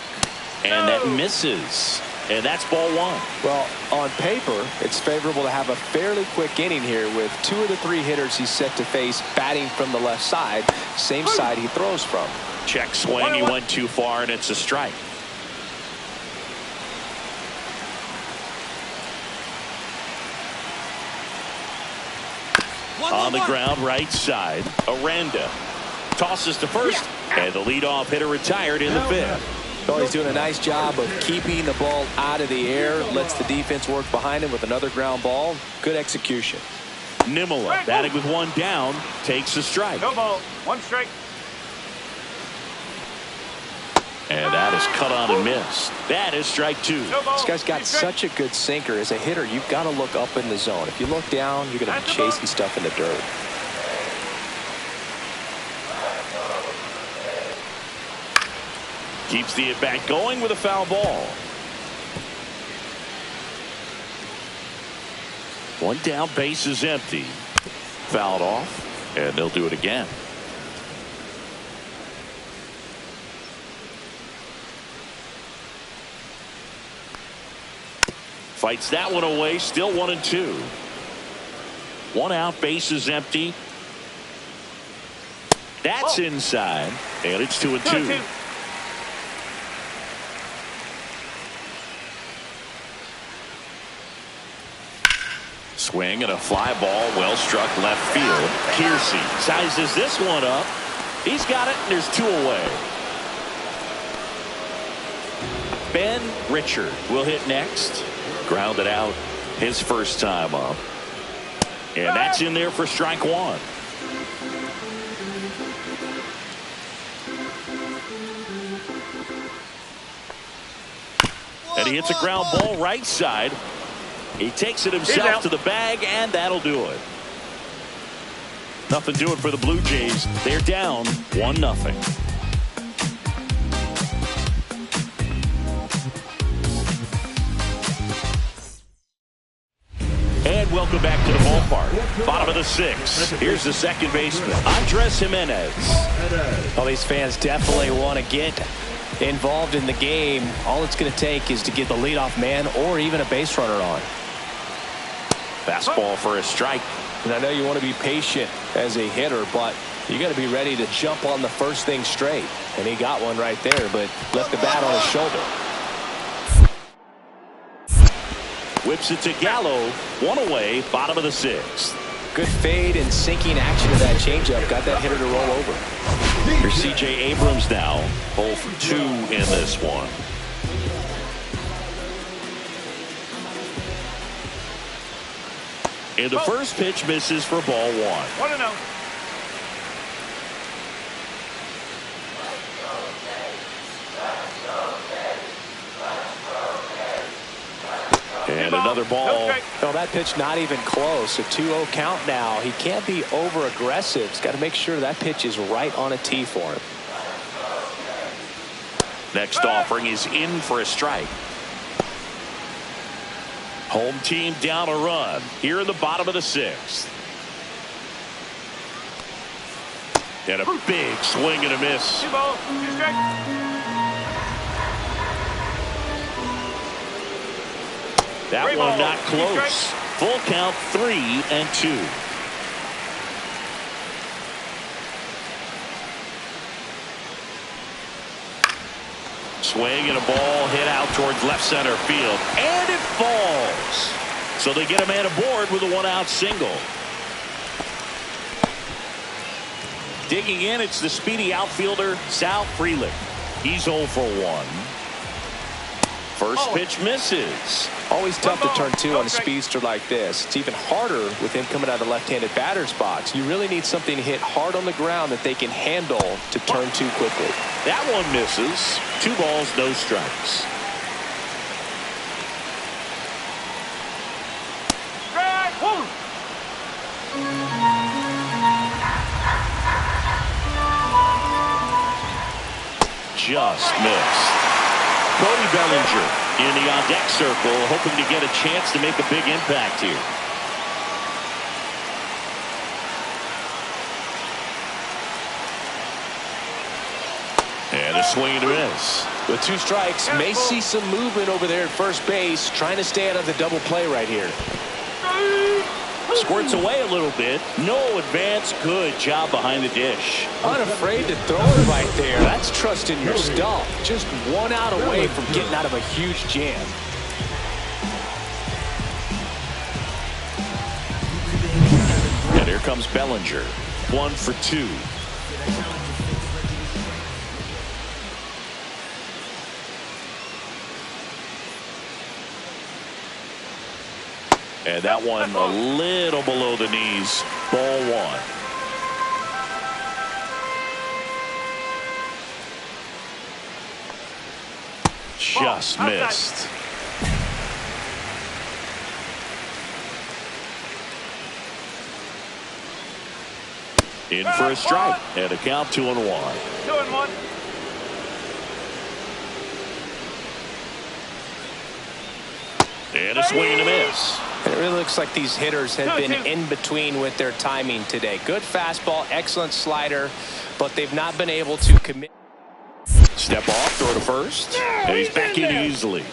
And that misses. And that's ball 1. Well, on paper, it's favorable to have a fairly quick inning here with 2 of the 3 hitters he's set to face batting from the left side, same side he throws from. Check swing. He went too far, and it's a strike. On the ground, right side. Aranda tosses to first, and the leadoff hitter retired in the 5th. Well, he's doing a nice job of keeping the ball out of the air, lets the defense work behind him with another ground ball. Good execution. Nimmola batting with 1 down, takes a strike. No ball, 1 strike. And that is cut on and missed. That is strike 2. This guy's got such a good sinker. As a hitter, you've got to look up in the zone. If you look down, you're going to be chasing stuff in the dirt. Keeps the at-bat going with a foul ball. 1 down, base is empty. Fouled off, and they'll do it again. Fights that one away. Still 1-2. One out. Base is empty. That's inside. And it's 2-2. Swing and a fly ball, well struck left field. Kiersey sizes this one up. He's got it, and there's 2 away. Ben Richard will hit next. Grounded out his first time up. And that's in there for strike 1. And he hits a ground ball right side. He takes it himself to the bag, and that'll do it. Nothing doing for the Blue Jays. They're down 1-0. And welcome back to the ballpark. Bottom of the 6th. Here's the second baseman, Andres Gimenez. Well, these fans definitely want to get involved in the game. All it's going to take is to get the leadoff man or even a base runner on. Fastball for a strike. And I know you want to be patient as a hitter, but you got to be ready to jump on the first thing straight. And he got one right there, but left the bat on his shoulder. Whips it to Gallo. 1 away. Bottom of the 6th. Good fade and sinking action of that changeup. Got that hitter to roll over. Here's C.J. Abrams now. 0 for 2 in this one. And the first pitch misses for ball 1. 1-0. And another ball. No, that pitch not even close. A 2-0 count now. He can't be over aggressive. He's got to make sure that pitch is right on a tee for him. Next offering is in for a strike. Home team down a run here in the bottom of the 6th. And a big swing and a miss. 2 balls, 2 strikes. That one not close. Full count, 3-2. Swing and a ball hit out towards left center field. And it falls. So they get a man aboard with a 1-out single. Digging in, it's the speedy outfielder, Sal Frelick. He's 0 for 1. First pitch misses. Always tough to turn 2 on a speedster like this. It's even harder with him coming out of the left-handed batter's box. You really need something hit hard on the ground that they can handle to turn 2 quickly. That one misses. 2 balls, no strikes. Just missed. Cody Bellinger in the on-deck circle, hoping to get a chance to make a big impact here. And a swing and a miss. With 2 strikes, may see some movement over there at first base, trying to stay out of the double play right here. Squirts away a little bit. No advance. Good job behind the dish. Unafraid to throw it right there. That's trusting your stuff. Just 1 out away from getting out of a huge jam. And here comes Bellinger. 1 for 2. And that one a little below the knees. Ball 1. Just missed. In for a strike. And a count 2-1. 2-1. And a swing and a miss. It really looks like these hitters have been in between with their timing today. Good fastball, excellent slider, but they've not been able to commit. Step off, throw to first. And he's back in easily.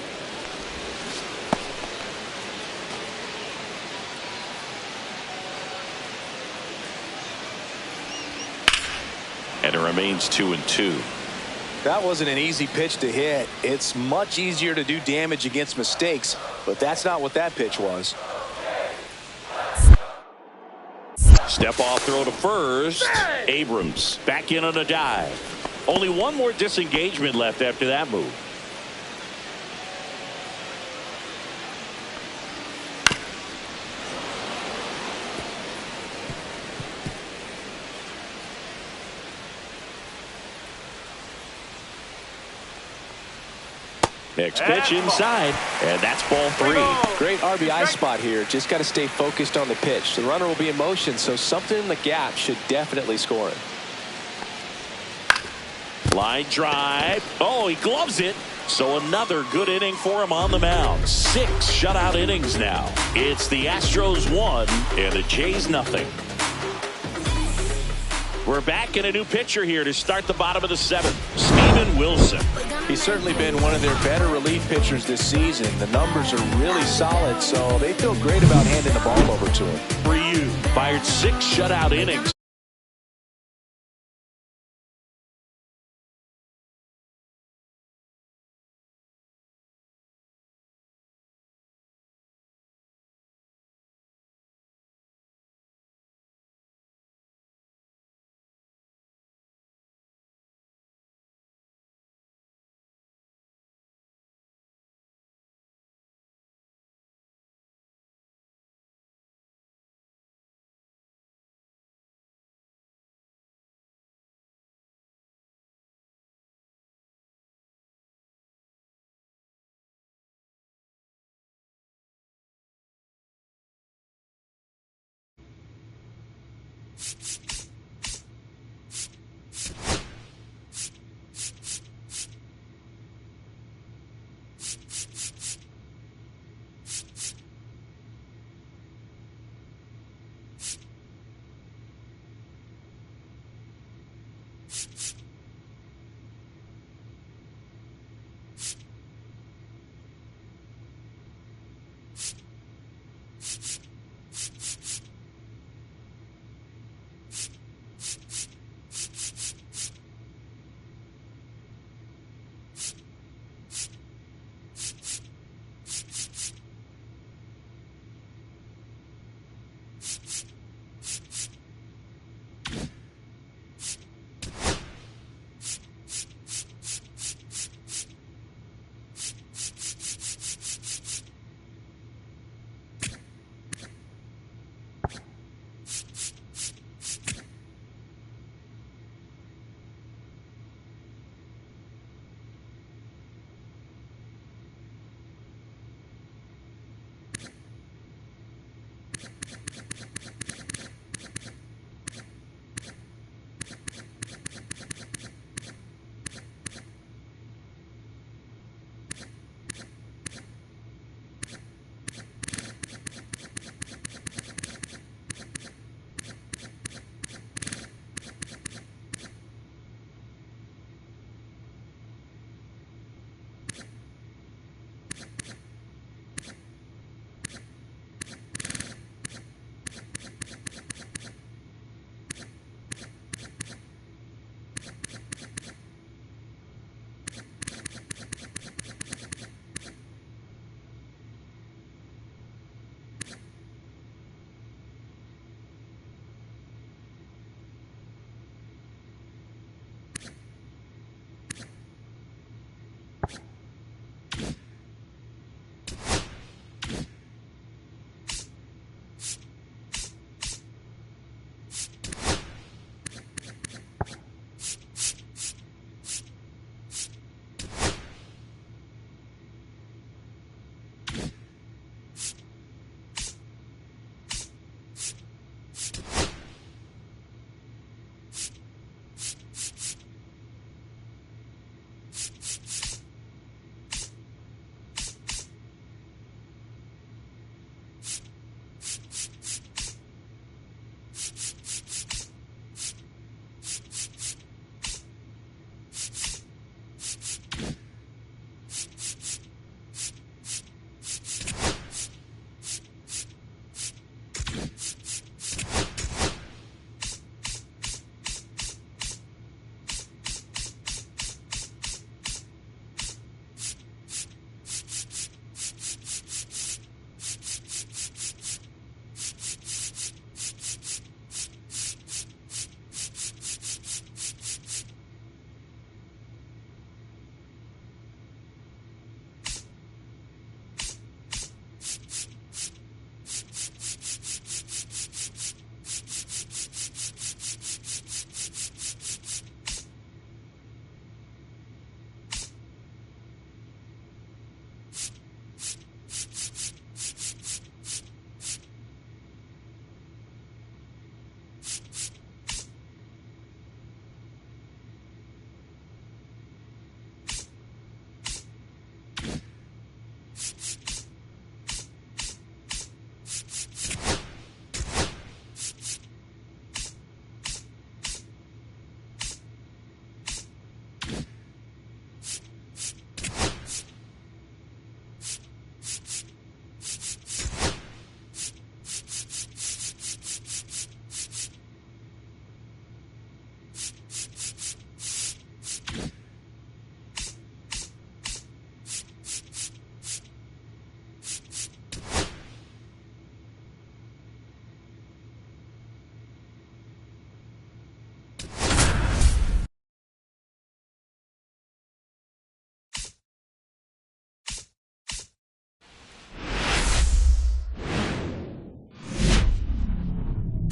And it remains 2-2. That wasn't an easy pitch to hit. It's much easier to do damage against mistakes, but that's not what that pitch was. Step off throw to first. Abrams back in on a dive. Only one more disengagement left after that move. Next pitch inside, and that's ball 3. Great RBI spot here. Just got to stay focused on the pitch. The runner will be in motion, so something in the gap should definitely score it. Line drive. Oh, he gloves it. So another good inning for him on the mound. 6 shutout innings now. It's the Astros 1 and the Jays nothing. We're back in a new pitcher here to start the bottom of the 7th. Steven Wilson. He's certainly been one of their better relief pitchers this season. The numbers are really solid, so they feel great about handing the ball over to him. Ryu fired 6 shutout innings.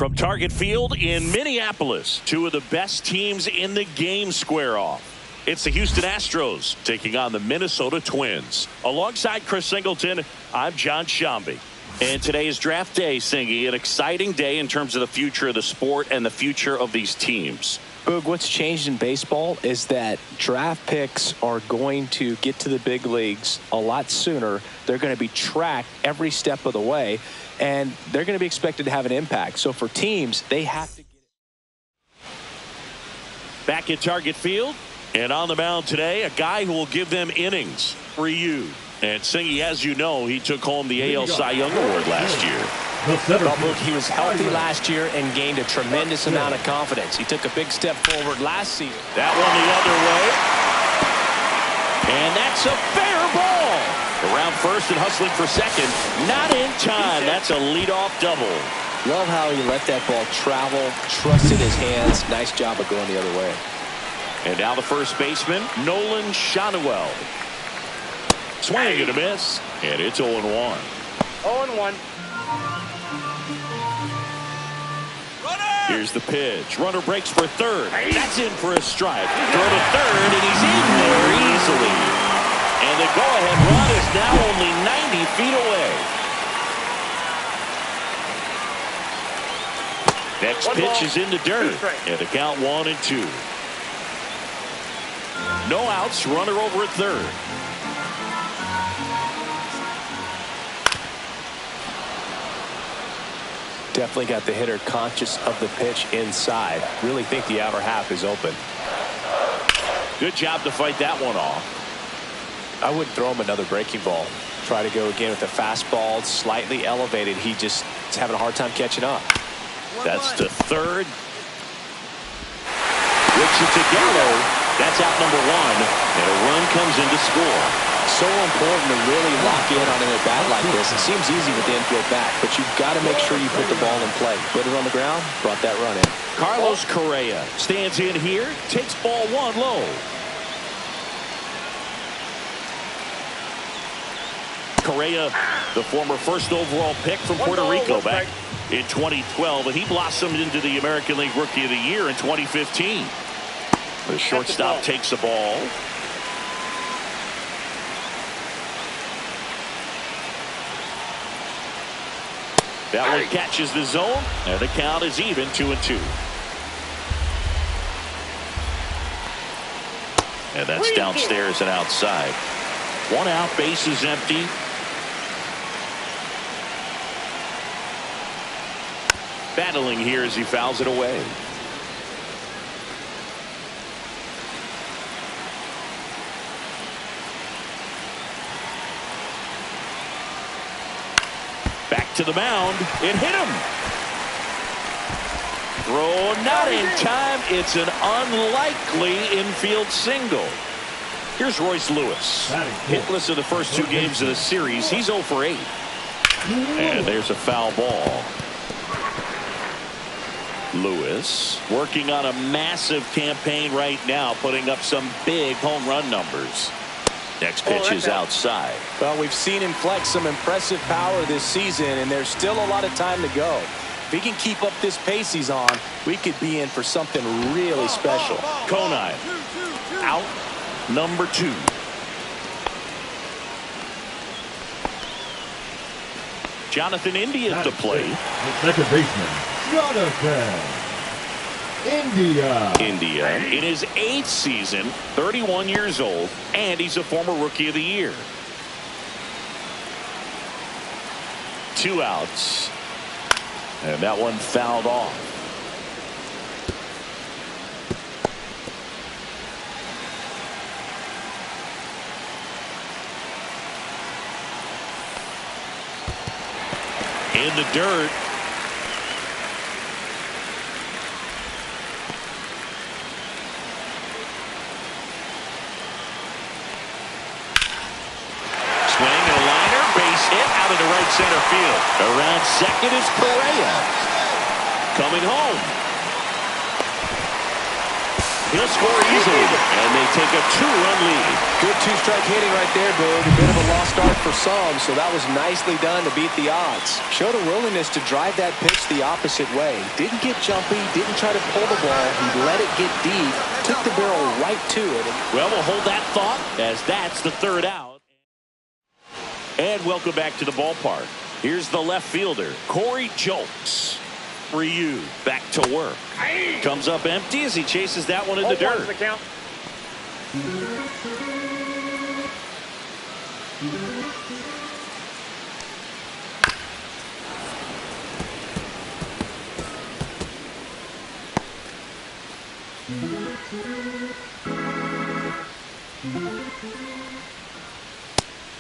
From Target Field in Minneapolis, two of the best teams in the game square off. It's the Houston Astros taking on the Minnesota Twins. Alongside Chris Singleton, I'm John Shambi. And today is draft day, Singy. An exciting day in terms of the future of the sport and the future of these teams. Boog, what's changed in baseball is that draft picks are going to get to the big leagues a lot sooner. They're going to be tracked every step of the way, and they're going to be expected to have an impact. So for teams, they have to get it. Back at Target Field, and on the mound today, a guy who will give them innings for you. And Singy, as you know, he took home the AL Cy Young Award last year. Boog, he was healthy last year and gained a tremendous amount of confidence. He took a big step forward last season. That one the other way. And that's a fair ball. Around first and hustling for second. Not in time. That's a leadoff double. Love how he let that ball travel, trusted his hands. Nice job of going the other way. And now the first baseman, Nolan Schanuel. Swing and a miss. And it's 0-1. 0-1. Here's the pitch. Runner breaks for third. That's in for a strike. Throw to third, and he's in there easily. And the go-ahead run is now only 90 feet away. Next pitch is in the dirt. And the count 1-2. No outs. Runner over at third. Definitely got the hitter conscious of the pitch inside. Really think the outer half is open. Good job to fight that one off. I wouldn't throw him another breaking ball. Try to go again with a fastball, slightly elevated. He just is having a hard time catching up. That's to third. Richard Together. That's out number one. And a run comes in to score. So important to really lock in on an at-bat like this. It seems easy with the infield back, but you've got to make sure you put the ball in play. Put it on the ground, brought that run in. Carlos Correa stands in here, takes ball one low. Correa, the former first overall pick from Puerto Rico back in 2012, and he blossomed into the American League Rookie of the Year in 2015. The shortstop takes the ball. That one catches the zone, and the count is even 2-2. And that's downstairs and outside. One out, base is empty. Battling here as he fouls it away. Back to the mound. It hit him. Throw not in time. It's an unlikely infield single. Here's Royce Lewis. Hitless in the first two games of the series. He's 0 for 8. And there's a foul ball. Lewis working on a massive campaign right now, putting up some big home run numbers. Next pitch is outside. Well, we've seen him flex some impressive power this season, and there's still a lot of time to go. If he can keep up this pace he's on, we could be in for something really special. Conine out number 2. Jonathan India to play. Second baseman, Jonathan India. India in his 8th season, 31 years old, and he's a former Rookie of the Year. 2 outs. And that one fouled off. In the dirt. To right center field. Around second is Correa. Coming home. He'll score easily, and they take a 2-run lead. Good two-strike hitting right there, Boog. A bit of a lost start for some, so that was nicely done to beat the odds. Showed a willingness to drive that pitch the opposite way. Didn't get jumpy, didn't try to pull the ball. He let it get deep, took the barrel right to it. Well, we'll hold that thought as that's the third out. And welcome back to the ballpark. Here's the left fielder, Corey Julks. Ryu back to work. Comes up empty as he chases that one in the dirt. The count.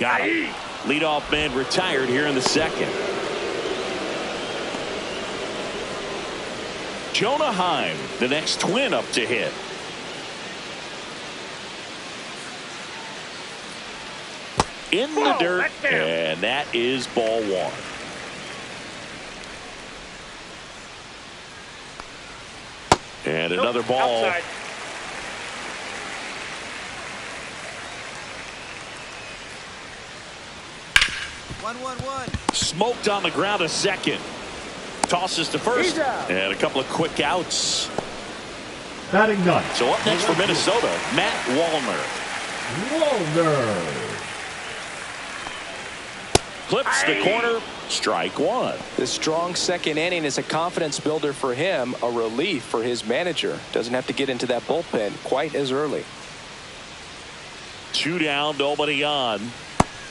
Got him. Leadoff man retired here in the second. Jonah Heim, the next Twin up to hit. In the dirt, and that is ball one. And another ball. Outside. One. Smoked on the ground a second. Tosses to first. And a couple of quick outs. Batting ninth. So up next for Minnesota, Matt Wallner. Clips the corner. Strike one. The strong second inning is a confidence builder for him, a relief for his manager. Doesn't have to get into that bullpen quite as early. 2 down, nobody on.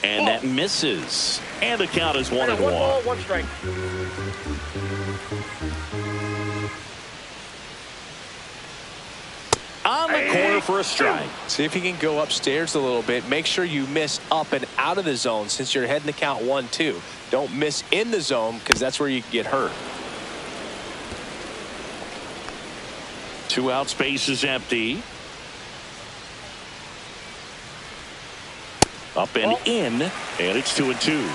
And that misses. And the count is 1-1. 1 ball, 1 strike. On the corner for a strike. See if he can go upstairs a little bit. Make sure you miss up and out of the zone since you're heading the count 1-2. Don't miss in the zone because that's where you can get hurt. 2 out, space is empty. Up and in, and it's 2-2.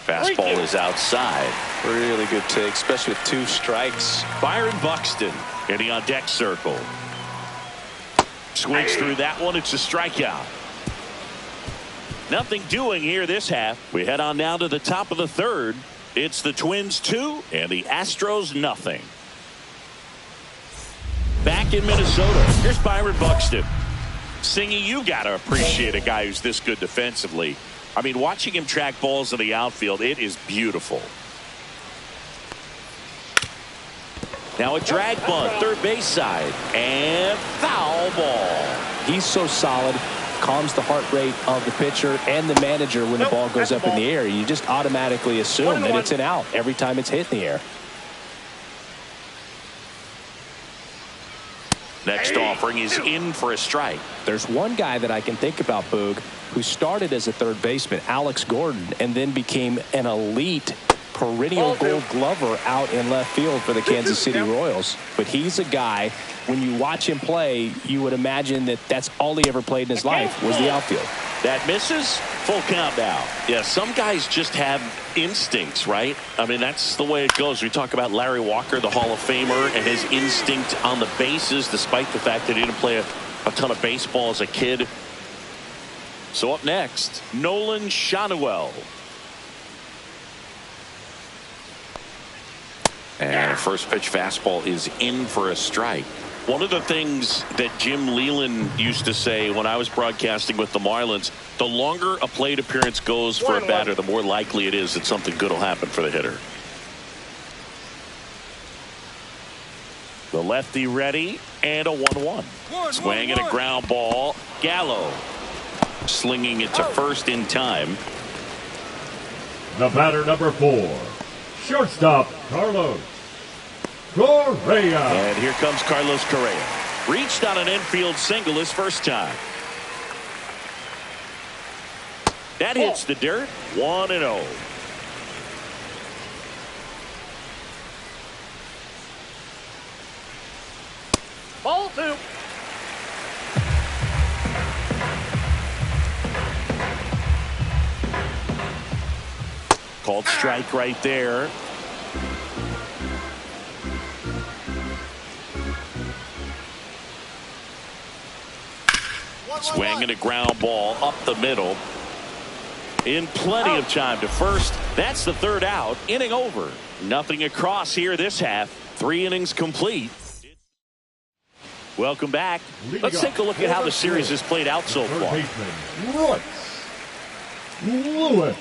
Fastball is outside. Really good take, especially with 2 strikes. Byron Buxton hitting on deck circle. Swings through that one. It's a strikeout. Nothing doing here this half. We head on now to the top of the third. It's the Twins 2 and the Astros nothing. Back in Minnesota, here's Byron Buxton. Singy, you got to appreciate a guy who's this good defensively. I mean, watching him track balls in the outfield, it is beautiful. Now a drag bunt, third base side, and foul ball. He's so solid, calms the heart rate of the pitcher and the manager when the ball goes up in the air. You just automatically assume that it's an out every time it's hit in the air. Next offering is in for a strike. There's one guy that I can think about, Boog, who started as a third baseman, Alex Gordon, and then became an elite perennial Gold Glover out in left field for the Kansas City Royals. But he's a guy, when you watch him play, you would imagine that that's all he ever played in his life was the outfield. That misses. Full count now. Yeah, some guys just have instincts, right? I mean, that's the way it goes. We talk about Larry Walker, the Hall of Famer, and his instinct on the bases, despite the fact that he didn't play a ton of baseball as a kid. So up next, Nolan Schanuel. And first pitch fastball is in for a strike. One of the things that Jim Leland used to say when I was broadcasting with the Marlins, the longer a plate appearance goes for a batter, the more likely it is that something good will happen for the hitter. The lefty ready, and a 1-1. Swing and a ground ball. Gallo slinging it to first in time. The batter, number 4, shortstop Carlos Correa. And here comes Carlos Correa. Reached on an infield single his first time. That hits the dirt. 1-0. Ball 2. Called strike right there. Swing and a ground ball up the middle. In plenty of time to first. That's the third out. Inning over. Nothing across here this half. 3 innings complete. Welcome back. Let's take a look at how the series has played out so far. Royce Lewis.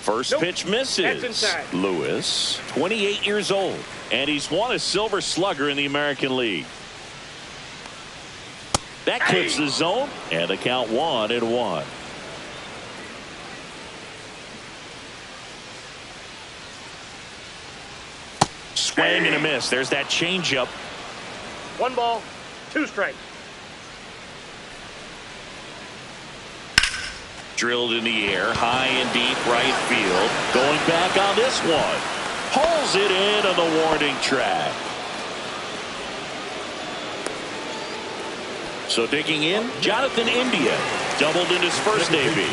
First pitch misses. Lewis, 28 years old, and he's won a Silver Slugger in the American League. That clips the zone, and the count 1-1. Swing and a miss. There's that changeup. 1 ball, 2 strikes. Drilled in the air, high and deep right field. Going back on this one. Pulls it in on the warning track. So digging in, Jonathan India doubled in his first debut.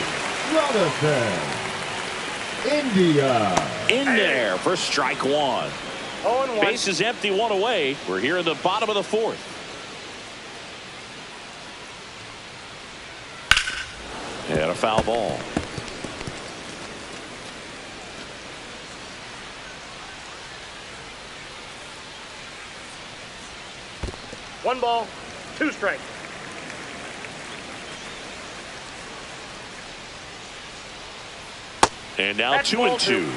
Jonathan India. In there for strike 1. 0-1. Base is empty, 1 away. We're here in the bottom of the 4th. And a foul ball. One ball, 2 strikes. And now That's 2-2.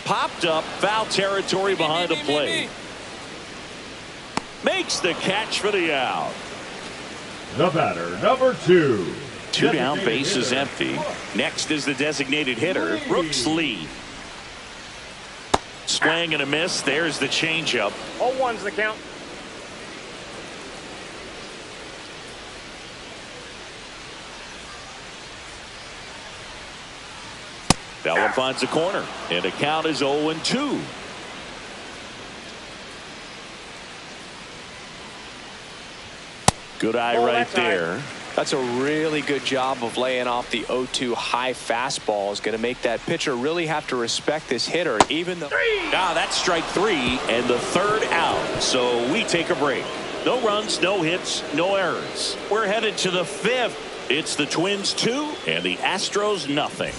Popped up, foul territory behind the plate. Makes the catch for the out. The batter, number 2. 2 down, base is empty. Next is the designated hitter, Brooks Lee. Swing and a miss. There's the changeup. 0-1's the count. That one finds the corner, and the count is 0-2. Good eye right there. That's a really good job of laying off the 0-2 high fastball. Is going to make that pitcher really have to respect this hitter, even though. That's strike 3 and the third out. So we take a break. No runs, no hits, no errors. We're headed to the 5th. It's the Twins 2 and the Astros nothing.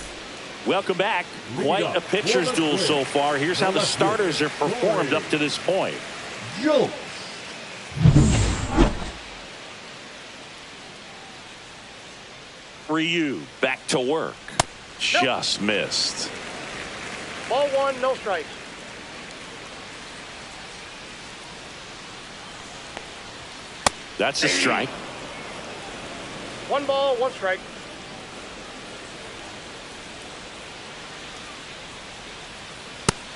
Welcome back. Quite a pitcher's duel so far. Here's how the starters have performed up to this point. Joe. Ryu back to work. Just missed. Ball 1, no strikes. That's a strike. 1 ball, 1 strike.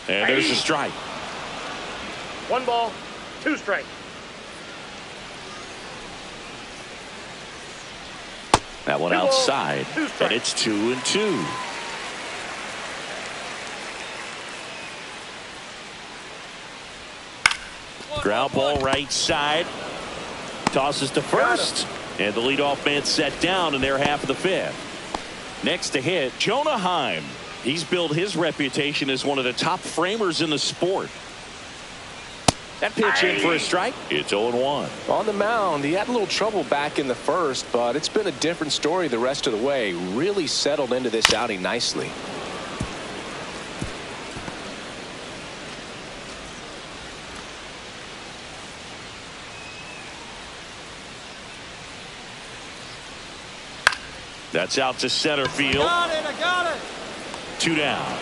And there's a strike. 1 ball, 2 strikes. That one 2 balls, outside, 2 and strikes. it's 2-2. Ground ball right side. Tosses to first, and the leadoff man set down in their half of the 5th. Next to hit, Jonah Heim. He's built his reputation as one of the top framers in the sport. That pitch in for a strike. It's 0-1. On the mound, he had a little trouble back in the first, but it's been a different story the rest of the way. Really settled into this outing nicely. That's out to center field. I got it. 2 down.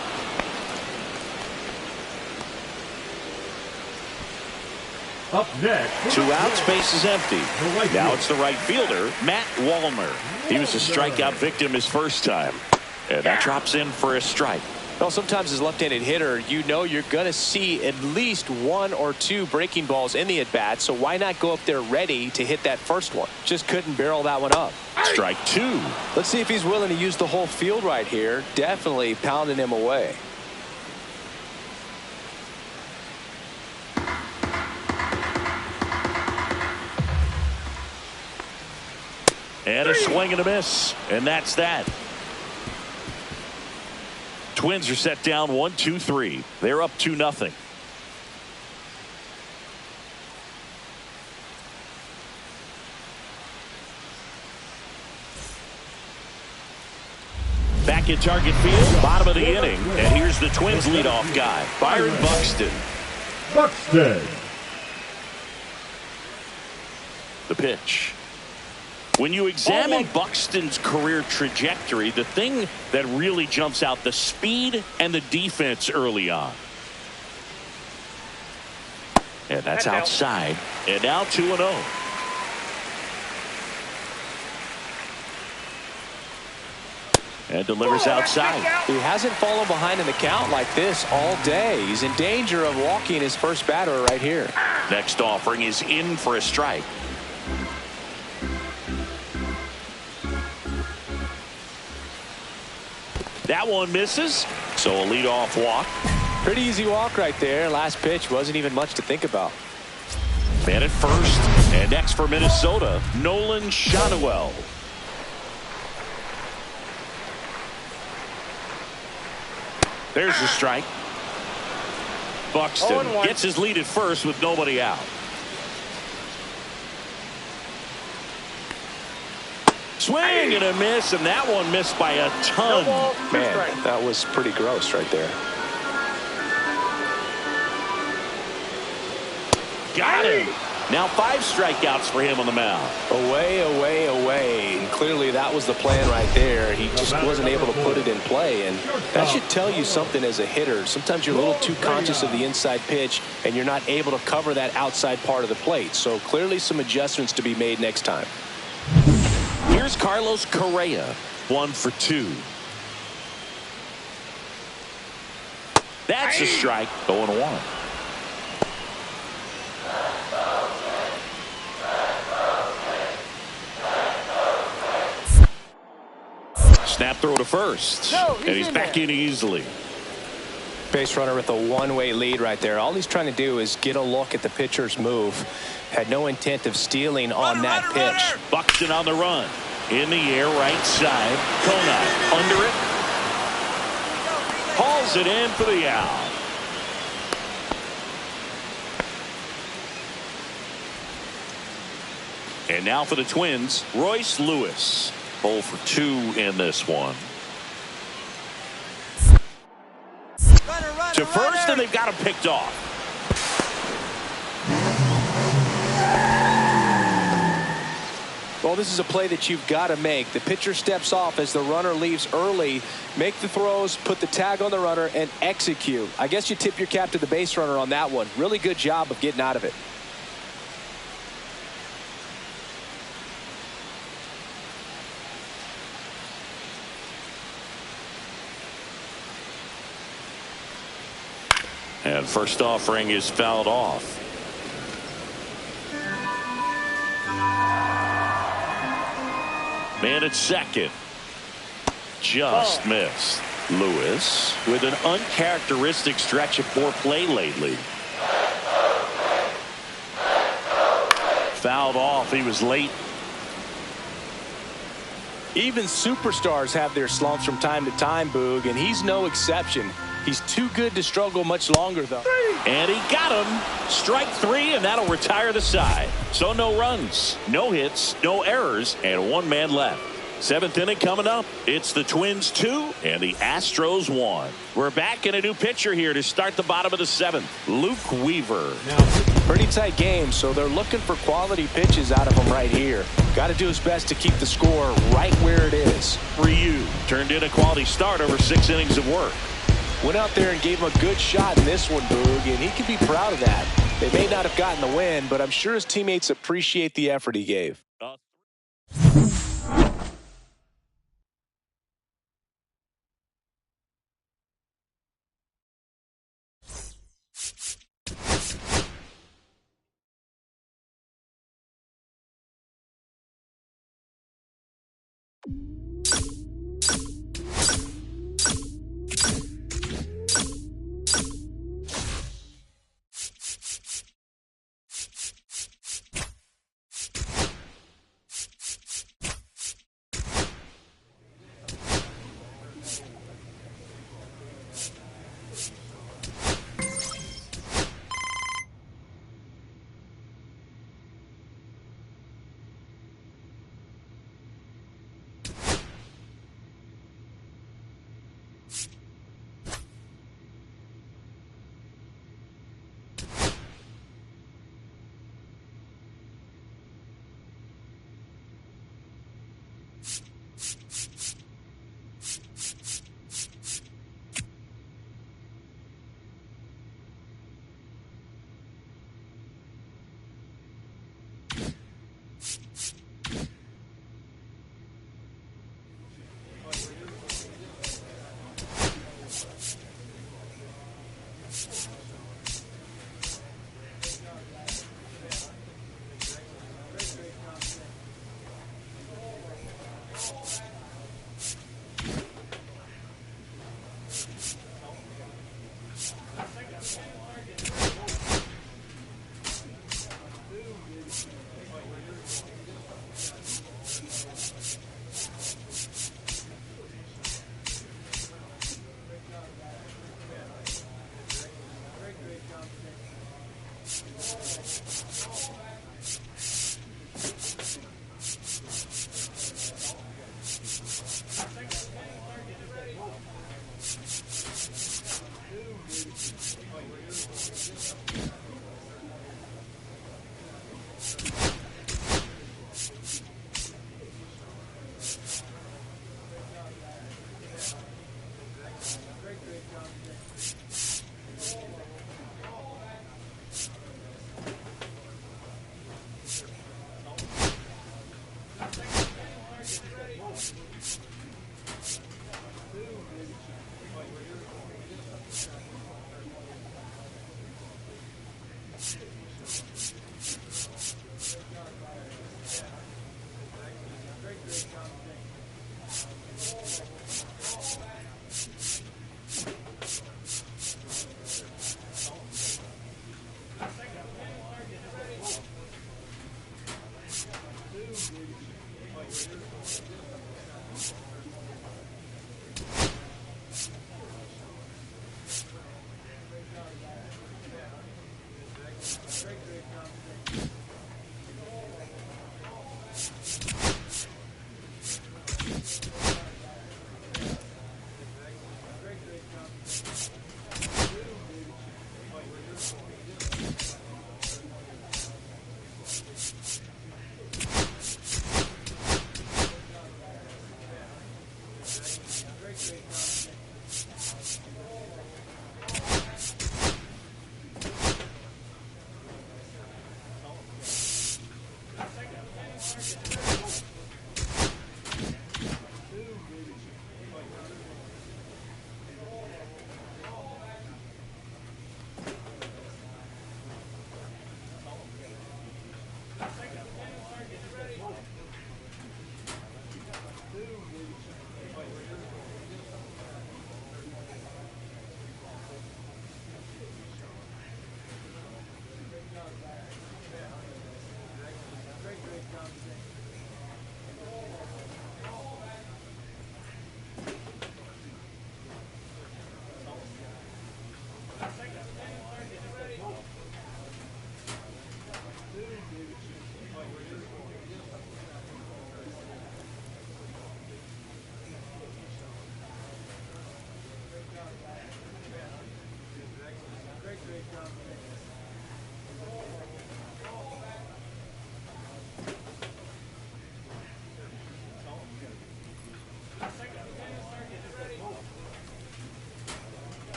Up next. 2 outs, base is empty. Now it's the right fielder, Matt Wallner. He was a strikeout victim his first time. And that drops in for a strike. Well, sometimes as a left-handed hitter, you know you're going to see at least 1 or 2 breaking balls in the at-bat, so why not go up there ready to hit that first one? Just couldn't barrel that one up. Strike 2. Let's see if he's willing to use the whole field right here. Definitely pounding him away. And a swing and a miss. And that's that. Twins are set down 1-2-3. They're up 2-0. Back in target field, bottom of the inning. And here's the Twins leadoff guy, Byron Buxton. The pitch. When you examine Buxton's career trajectory, the thing that really jumps out, the speed and the defense early on. And that's outside. And now 2-0. And delivers outside. He hasn't fallen behind in the count like this all day. He's in danger of walking his first batter right here. Next offering is in for a strike. That one misses, so a leadoff walk. Pretty easy walk right there. Last pitch wasn't even much to think about. Man at first, and next for Minnesota, Nolan Schanuel. There's the strike. Buxton gets his lead at first with nobody out. Swing and a miss, and that one missed by a ton. Man, that was pretty gross right there. Got him. Now 5 strikeouts for him on the mound. Away, away, away. And clearly that was the plan right there. He just wasn't able to put it in play. And that should tell you something as a hitter. Sometimes you're a little too conscious of the inside pitch, and you're not able to cover that outside part of the plate. So clearly some adjustments to be made next time. Here's Carlos Correa, 1 for 2. That's a strike, 0-1. Snap throw to first, and he's back in easily. Base runner with a one-way lead right there. All he's trying to do is get a look at the pitcher's move. Had no intent of stealing on that pitch. Buxton on the run. In the air, right side. Konai under it. Hauls it in for the out. And now for the Twins, Royce Lewis. 0 for 2 in this one. To first, and they've got him picked off. Well, this is a play that you've got to make. The pitcher steps off as the runner leaves early. Make the throws, put the tag on the runner, and execute. I guess you tip your cap to the base runner on that one. Really good job of getting out of it. And first offering is fouled off. Man at second. Just missed. Lewis with an uncharacteristic stretch of poor play lately. Fouled off. He was late. Even superstars have their slumps from time to time, Boog, and he's no exception. He's too good to struggle much longer, though. And he got him. Strike 3, and that'll retire the side. So no runs, no hits, no errors, and 1 man left. 7th inning coming up. It's the Twins 2 and the Astros 1. We're back in a new pitcher here to start the bottom of the 7th. Luke Weaver. Pretty tight game, so they're looking for quality pitches out of him right here. Got to do his best to keep the score right where it is. Ryu turned in a quality start over 6 innings of work. Went out there and gave him a good shot in this one, Boog, and he can be proud of that. They may not have gotten the win, but I'm sure his teammates appreciate the effort he gave.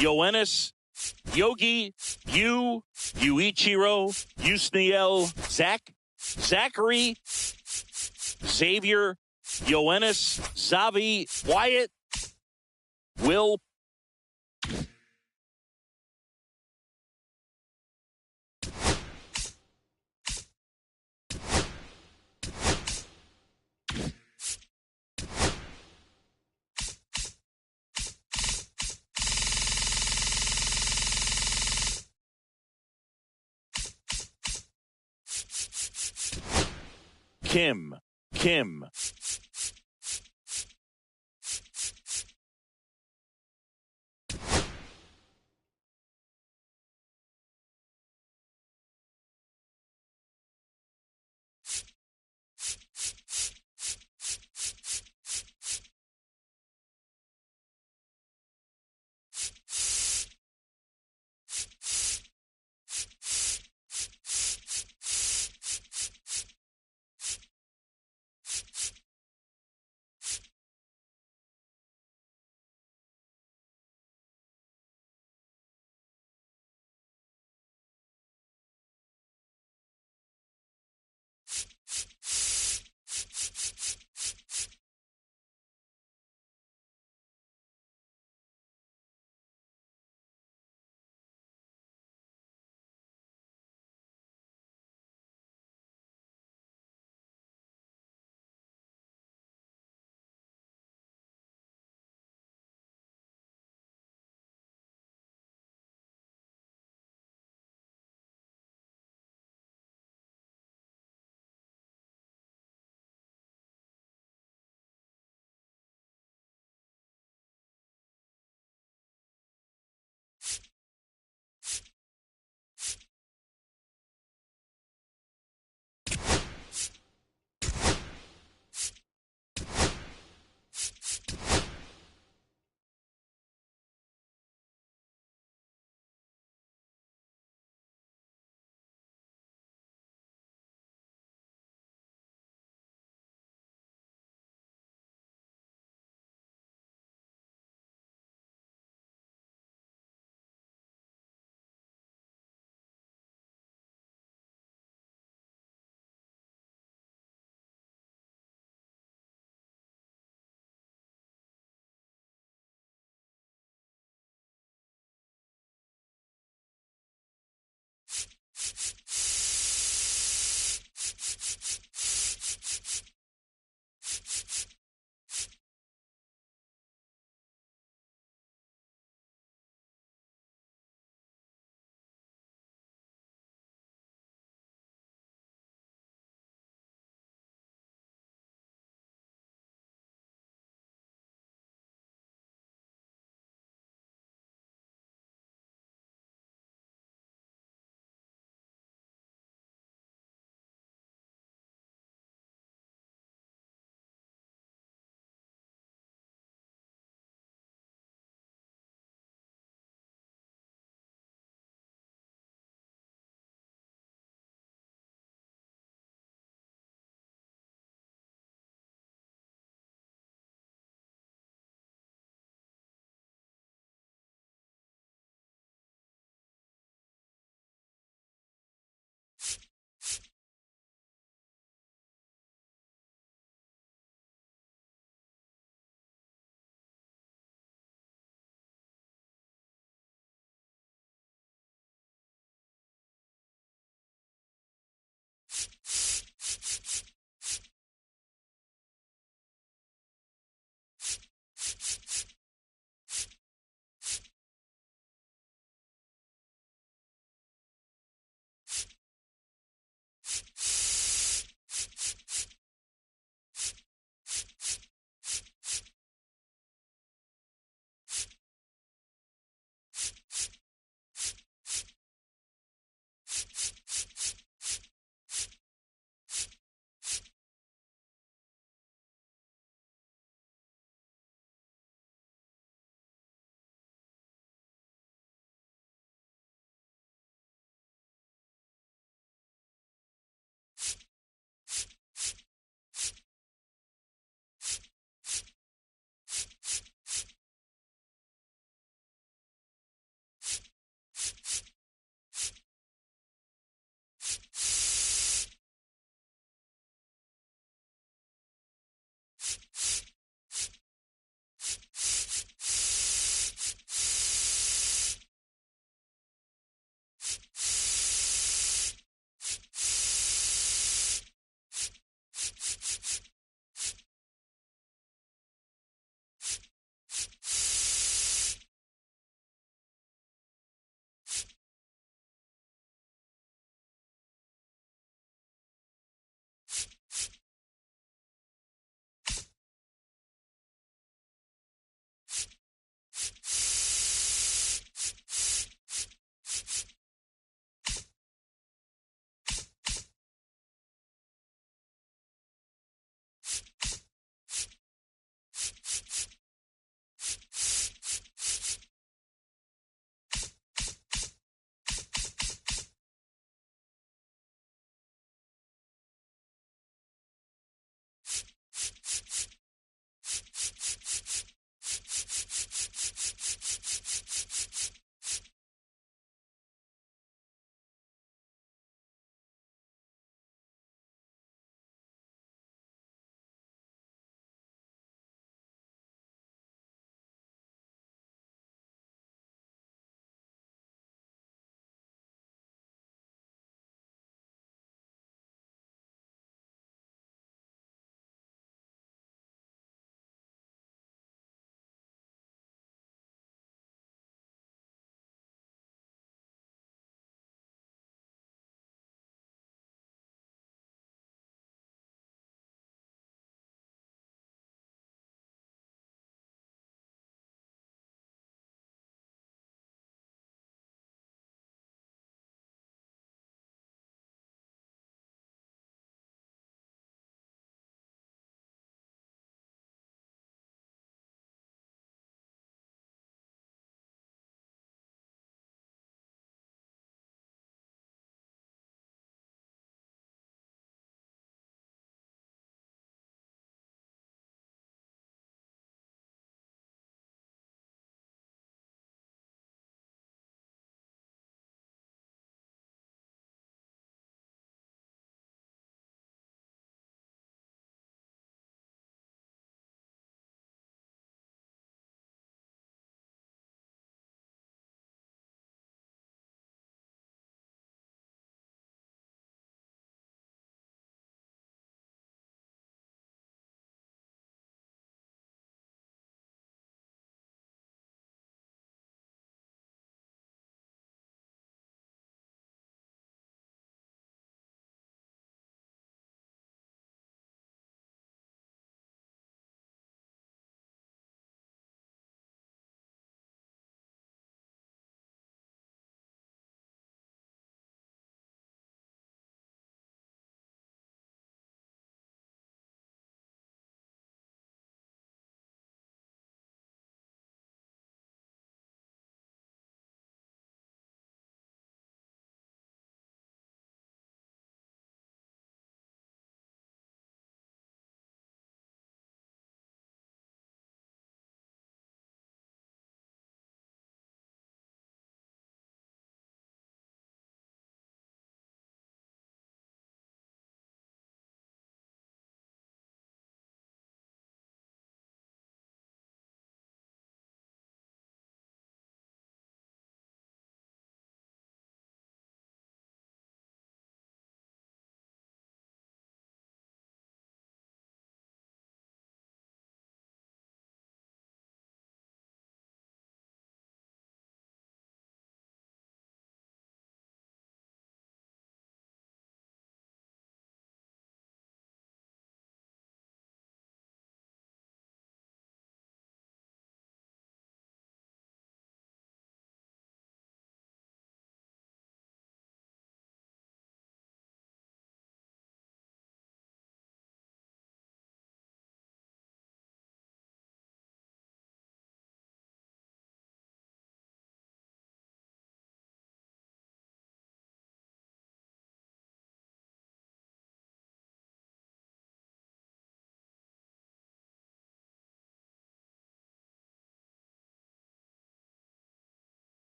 Yoenis, Yogi, Yuichiro, Yusniel, Zachary, Xavier, Yoenis, Zavi, Wyatt, Will. Kim,